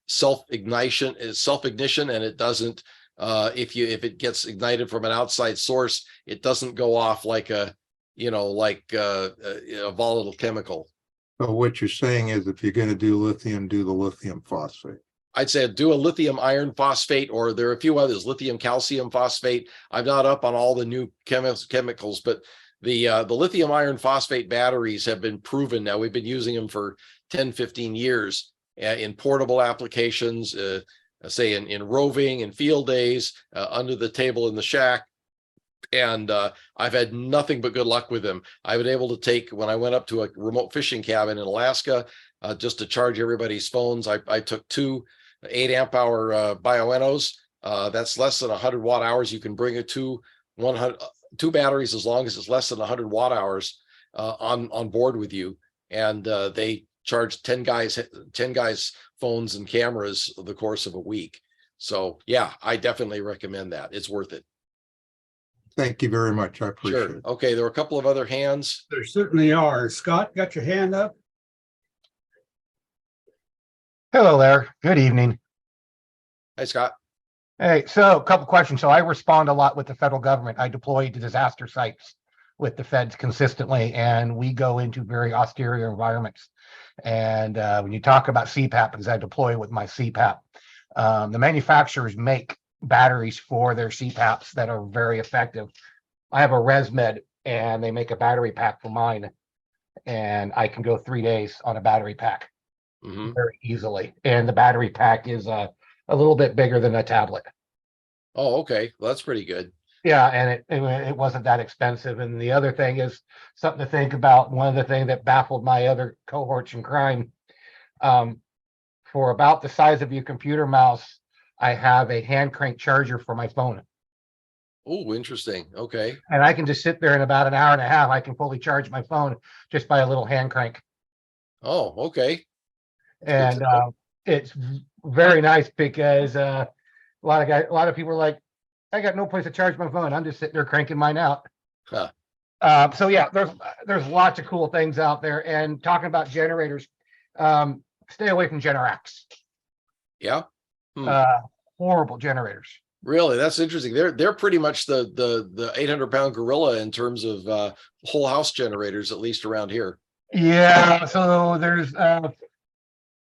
self-ignition, and it doesn't if it gets ignited from an outside source, it doesn't go off like a volatile chemical. So what you're saying is, if you're going to do lithium, do the lithium phosphate. I'd say do a lithium iron phosphate, or there are a few others, lithium calcium phosphate. I'm not up on all the new chemicals, but the lithium iron phosphate batteries have been proven now. We've been using them for 10, 15 years in portable applications, say in roving and field days, under the table in the shack. And I've had nothing but good luck with them. I've been able to take, when I went up to a remote fishing cabin in Alaska, just to charge everybody's phones, I took two 8 amp hour Bioenos. That's less than 100 watt hours. You can bring it to 2 batteries as long as it's less than 100 watt hours on board with you. And they charge 10 guys phones and cameras over the course of a week. So yeah, I definitely recommend that. It's worth it. Thank you very much. I appreciate it. Okay, there are a couple of other hands. There certainly are. Scott, got your hand up? Hello there. Good evening. Hi, Scott. Hey, so a couple questions. So I respond a lot with the federal government. I deploy to disaster sites with the feds consistently, and we go into very austere environments. And when you talk about CPAP, because I deploy with my CPAP, the manufacturers make batteries for their CPAPs that are very effective. I have a ResMed, and they make a battery pack for mine, and I can go 3 days on a battery pack very easily. And the battery pack is a little bit bigger than a tablet. Oh, okay. Well, that's pretty good. Yeah, and it wasn't that expensive. And the other thing is something to think about. One of the things that baffled my other cohorts in crime, for about the size of your computer mouse, I have a hand crank charger for my phone. Oh, interesting. Okay. And I can just sit there in about an hour and a half. I can fully charge my phone just by a little hand crank. Oh, okay. And it's very nice because a lot of people are like, I got no place to charge my phone. I'm just sitting there cranking mine out. Huh. So yeah, there's lots of cool things out there. And talking about generators, stay away from Generacs. Yeah. Horrible generators. Really, that's interesting. They're pretty much the 800-pound gorilla in terms of whole house generators, at least around here. Yeah. So there's an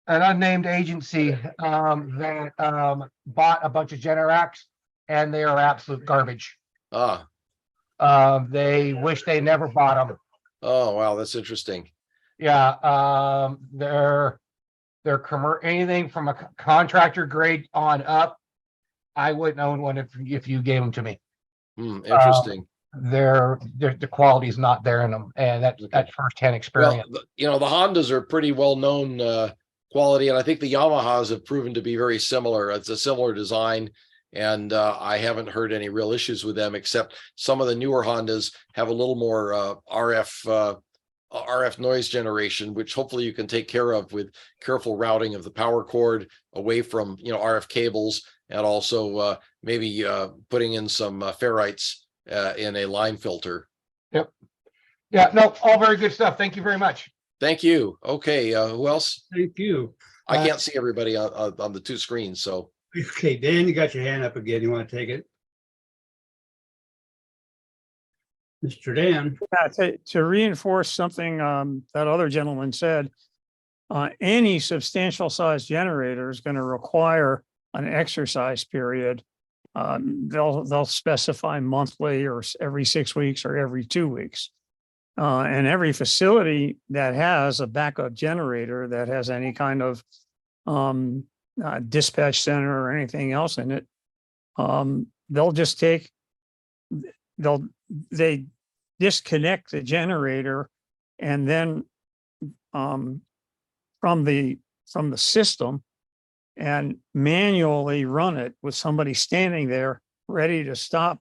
unnamed agency that bought a bunch of Generacs, and they are absolute garbage. They wish they never bought them. Oh, wow, that's interesting. Yeah, they're anything from a contractor grade on up. I wouldn't own one if you gave them to me. Interesting. the quality is not there in them, and that's firsthand Well, experience. you know, the Hondas are pretty well known quality, and I think the Yamahas have proven to be very similar. It's a similar design, and I haven't heard any real issues with them, except some of the newer Hondas have a little more RF noise generation, which hopefully you can take care of with careful routing of the power cord away from, you know, RF cables, and also maybe putting in some ferrites in a line filter. Yep. Yeah, no, all very good stuff. Thank you very much. Thank you. Okay, who else? Thank you. I can't see everybody on the two screens, so. Okay, Dan, you got your hand up again. You want to take it? Mr. Dan, To reinforce something that other gentleman said, any substantial size generator is going to require an exercise period. They'll specify monthly or every 6 weeks or every 2 weeks. And every facility that has a backup generator that has any kind of dispatch center or anything else in it, they disconnect the generator, and then from the system, and manually run it with somebody standing there ready to stop,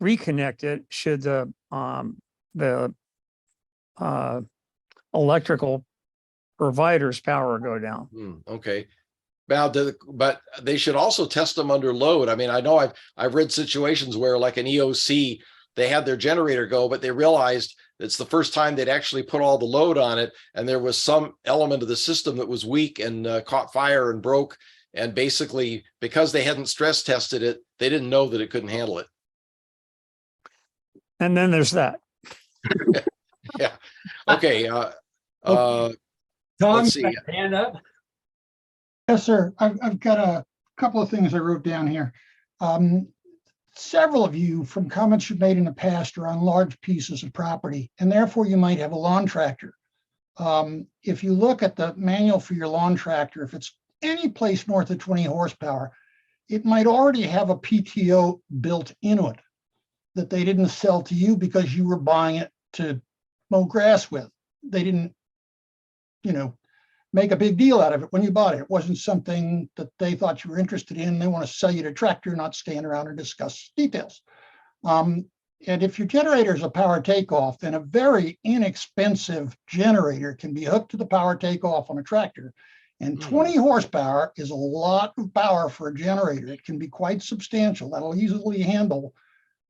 reconnect it should the electrical provider's power go down. Okay. Now, but they should also test them under load. I mean, I know I've read situations where, like an EOC, they had their generator go, but they realized it's the first time they'd actually put all the load on it, and there was some element of the system that was weak and caught fire and broke. And basically, because they hadn't stress tested it, they didn't know that it couldn't handle it. And then there's that. Yeah. Okay. Tom, let's you see. got your hand up. Yes, sir. I've got a couple of things I wrote down here. Several of you, from comments you've made in the past, are on large pieces of property, and therefore you might have a lawn tractor. If you look at the manual for your lawn tractor, if it's any place north of 20 horsepower, it might already have a PTO built into it that they didn't sell to you because you were buying it to mow grass with. They didn't, make a big deal out of it when you bought it. It wasn't something that they thought you were interested in. They want to sell you the tractor, not stand around and discuss details. And if your generator is a power takeoff, then a very inexpensive generator can be hooked to the power takeoff on a tractor. And 20 horsepower is a lot of power for a generator. It can be quite substantial. That'll easily handle,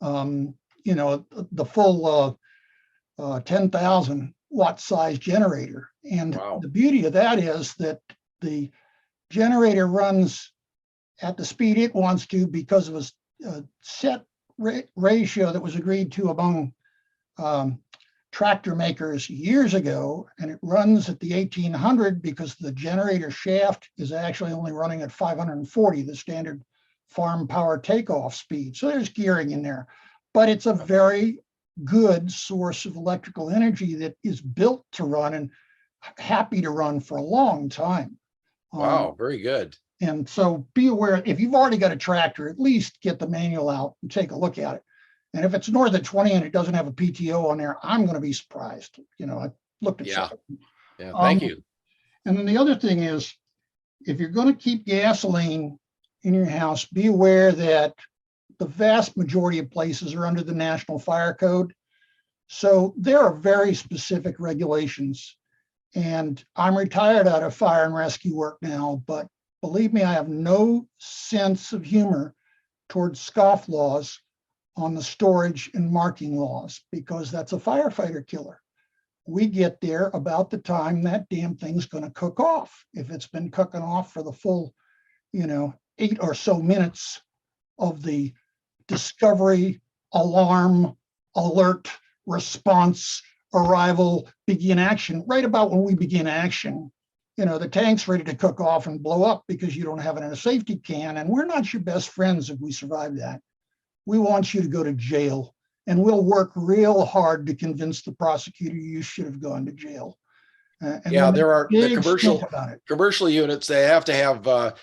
the full 10,000 watt size generator. And Wow. the beauty of that is that the generator runs at the speed it wants to because of a set ratio that was agreed to among tractor makers years ago, and it runs at the 1800 because the generator shaft is actually only running at 540, the standard farm power takeoff speed. So there's gearing in there, but it's a very good source of electrical energy that is built to run and happy to run for a long time. Wow, very good. And so be aware, if you've already got a tractor, at least get the manual out and take a look at it. And if it's north of 20 and it doesn't have a PTO on there, I'm going to be surprised. I looked at Yeah. something. Yeah, thank you. And then the other thing is, if you're going to keep gasoline in your house, be aware that the vast majority of places are under the National Fire Code. So there are very specific regulations. And I'm retired out of fire and rescue work now, but believe me, I have no sense of humor towards scofflaws on the storage and marking laws, because that's a firefighter killer. We get there about the time that damn thing's going to cook off. If it's been cooking off for the full, 8 or so minutes of the discovery, alarm, alert, response, arrival, begin action, right about when we begin action, the tank's ready to cook off and blow up because you don't have it in a safety can. And we're not your best friends if we survive that. We want you to go to jail, and we'll work real hard to convince the prosecutor you should have gone to jail. And Yeah, there are the big stink about it. commercial units. They have to have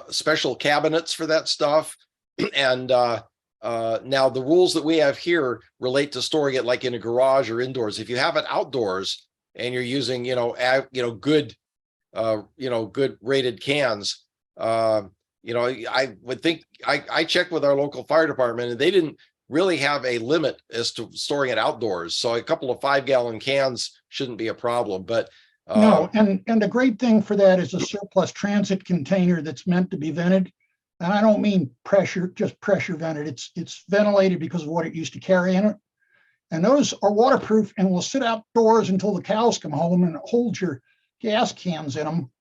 special cabinets for that stuff. And Now the rules that we have here relate to storing it like in a garage or indoors. If you have it outdoors and you're using, good, good rated cans, I would think I checked with our local fire department and they didn't really have a limit as to storing it outdoors. So a couple of 5-gallon cans shouldn't be a problem, but No, and the great thing for that is a surplus transit container that's meant to be vented. And I don't mean just pressure vented. It's ventilated because of what it used to carry in it. And those are waterproof and will sit outdoors until the cows come home, and it holds your gas cans in them,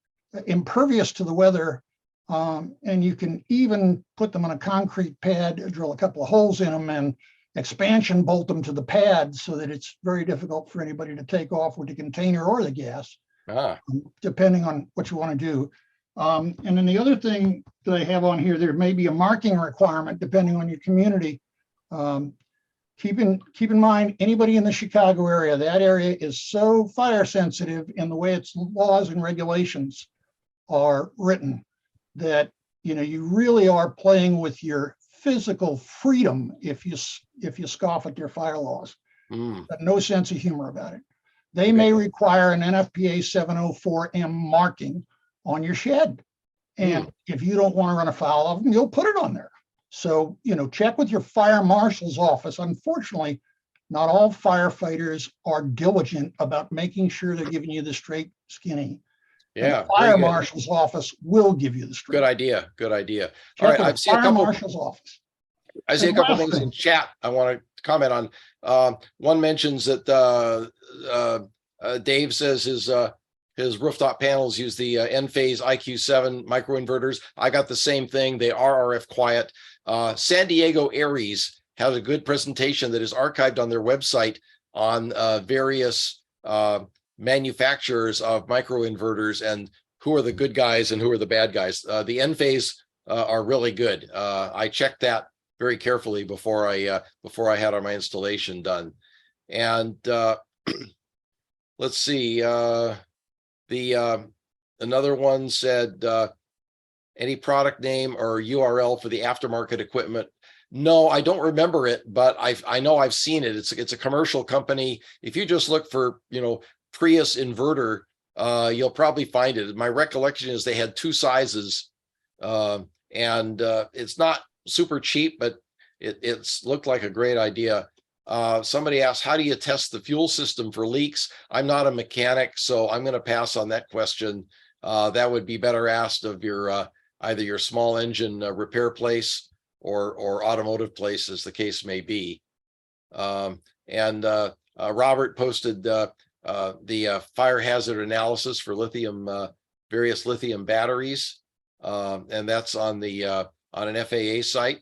impervious to the weather. And you can even put them on a concrete pad, drill a couple of holes in them and expansion bolt them to the pad so that it's very difficult for anybody to take off with the container or the gas, depending on what you want to do. And then the other thing that I have on here, there may be a marking requirement depending on your community. Keep in mind, anybody in the Chicago area, that area is so fire sensitive in the way its laws and regulations are written that you really are playing with your physical freedom if you scoff at their fire laws. Got no sense of humor about it. They may require an NFPA 704M marking on your shed. And if you don't want to run afoul of them, you'll put it on there. So, check with your fire marshal's office. Unfortunately, not all firefighters are diligent about making sure they're giving you the straight skinny. Yeah. The fire marshal's office will give you the straight. Good idea. Good idea. Check All right. with I've the seen a fire couple. marshal's office. I see a And couple last things in thing. chat I want to comment on. One mentions that Dave says his rooftop panels use the Enphase IQ7 microinverters. I got the same thing. They are RF quiet. San Diego Aries has a good presentation that is archived on their website on various manufacturers of microinverters and who are the good guys and who are the bad guys. The Enphase are really good. I checked that very carefully before I had my installation done. And let's see. Another one said any product name or URL for the aftermarket equipment. No, I don't remember it, but I know I've seen it. It's a commercial company. If you just look for Prius inverter, you'll probably find it. My recollection is they had 2 sizes, and it's not super cheap, but it's looked like a great idea. Somebody asked, how do you test the fuel system for leaks? I'm not a mechanic, so I'm going to pass on that question. That would be better asked of your either your small engine repair place or automotive place, as the case may be. Robert posted the fire hazard analysis for various lithium batteries, and that's on an FAA site.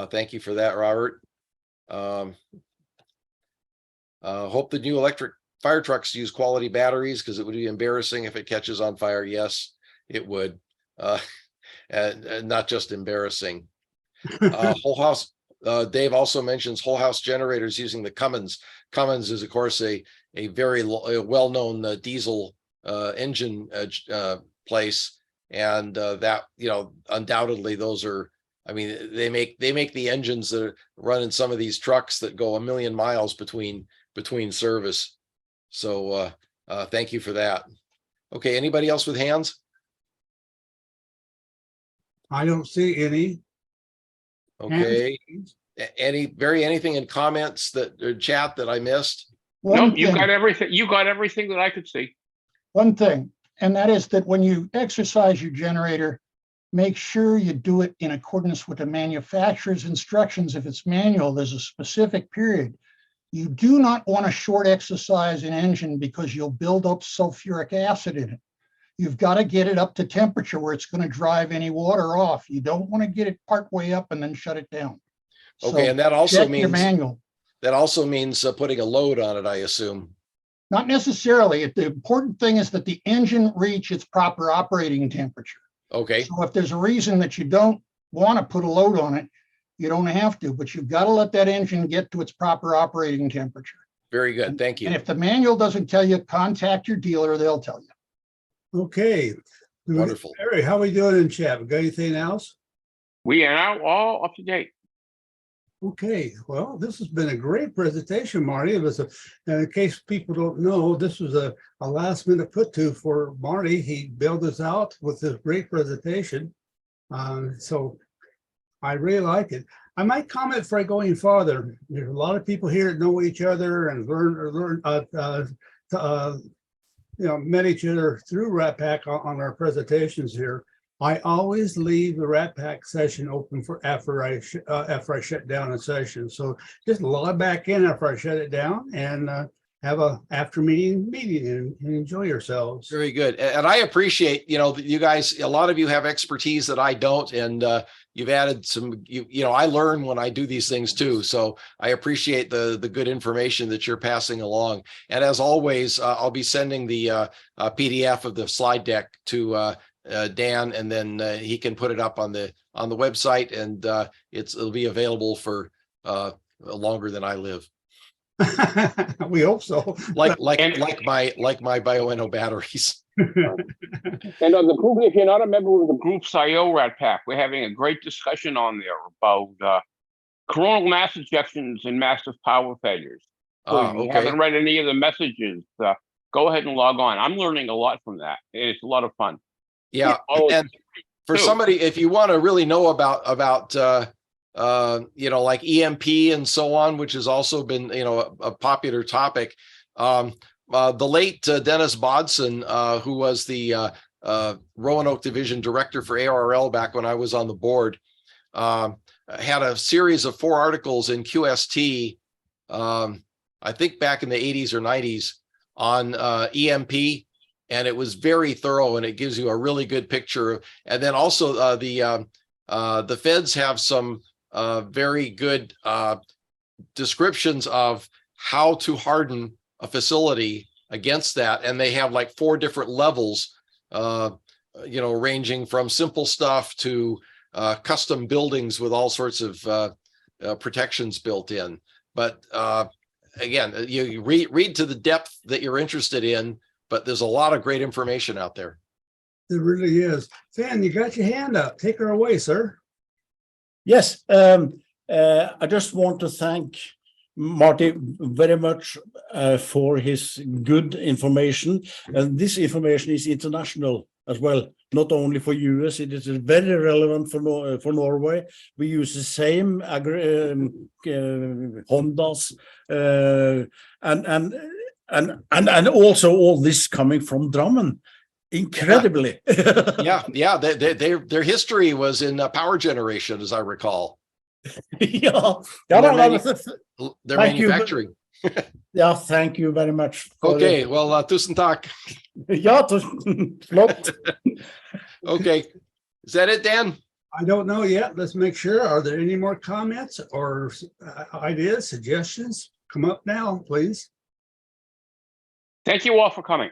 Thank you for that, Robert. Hope the new electric fire trucks use quality batteries, because it would be embarrassing if it catches on fire. Yes, it would. And not just embarrassing. Whole house. Dave also mentions whole house generators using the Cummins. Cummins is, of course, a very well-known diesel engine place, and that undoubtedly those are. I mean, they make the engines that run in some of these trucks that go 1 million miles between service. So thank you for that. Okay, anybody else with hands? I don't see any. Okay. Anything in comments or chat that I missed? Nope, you got everything. You got everything that I could see. One thing, and that is that when you exercise your generator, make sure you do it in accordance with the manufacturer's instructions. If it's manual, there's a specific period. You do not want to short exercise an engine because you'll build up sulfuric acid in it. You've got to get it up to temperature where it's going to drive any water off. You don't want to get it part way up and then shut it down. Okay, So and that also check your manual. That also means putting a load on it, I assume. Not necessarily. The important thing is that the engine reach its proper operating temperature. Okay. So if there's a reason that you don't want to put a load on it, you don't have to, but you've got to let that engine get to its proper operating temperature. Very good. Thank you. And if the manual doesn't tell you, contact your dealer, they'll tell you. Okay. Wonderful. Harry, how are we doing in chat? We got anything else? We are now all up to date. Okay, well, this has been a great presentation, Marty. It was in case people don't know, this was a last minute put to for Marty. He bailed us out with this great presentation. So I really like it. I might comment before I go any farther. There's a lot of people here that know each other and met each other through RATPAC on our presentations here. I always leave the RATPAC session open for after I shut down a session. So just log back in after I shut it down and have a after meeting and enjoy yourselves. Very good. And I appreciate, you guys, a lot of you have expertise that I don't, and you've added some, I learn when I do these things too. So I appreciate the good information that you're passing along. And as always, I'll be sending the PDF of the slide deck to Dan, and then he can put it up on the website, and it'll be available for longer than I live. We hope so. Like my Bioenno batteries. And on the group, if you're not a member of the group's IO RATPAC, we're having a great discussion on there about coronal mass ejections and massive power failures. So if you Okay. haven't read any of the messages, go ahead and log on. I'm learning a lot from that. It's a lot of fun. Yeah, Oh, and for too. somebody, if you want to really know about like EMP and so on, which has also been a popular topic. The late Dennis Bodson, who was the Roanoke Division Director for ARRL back when I was on the board, had a series of 4 articles in QST, I think back in the 80s or 90s, on EMP. And it was very thorough, and it gives you a really good picture. And then also the feds have some very good descriptions of how to harden a facility against that. And they have like 4 different levels, ranging from simple stuff to custom buildings with all sorts of protections built in. But again, you read to the depth that you're interested in, but there's a lot of great information out there. It really is. Fan, you got your hand up. Take her away, sir. Yes, I just want to thank Marty very much for his good information. And this information is international as well, not only for US. It is very relevant for Norway. We use the same Hondas and also all this coming from Drammen. Incredibly. Yeah. Their history was in power generation, as I recall. Yeah. Their Thank you. manufacturing. Yeah, thank you very much. Okay, well, tusen takk. Ja, flott. Okay, is that it, Dan? I don't know yet. Let's make sure. Are there any more comments or ideas, suggestions? Come up now, please. Thank you all for coming.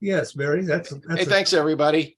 Yes, Barry, that's Hey, thanks, everybody.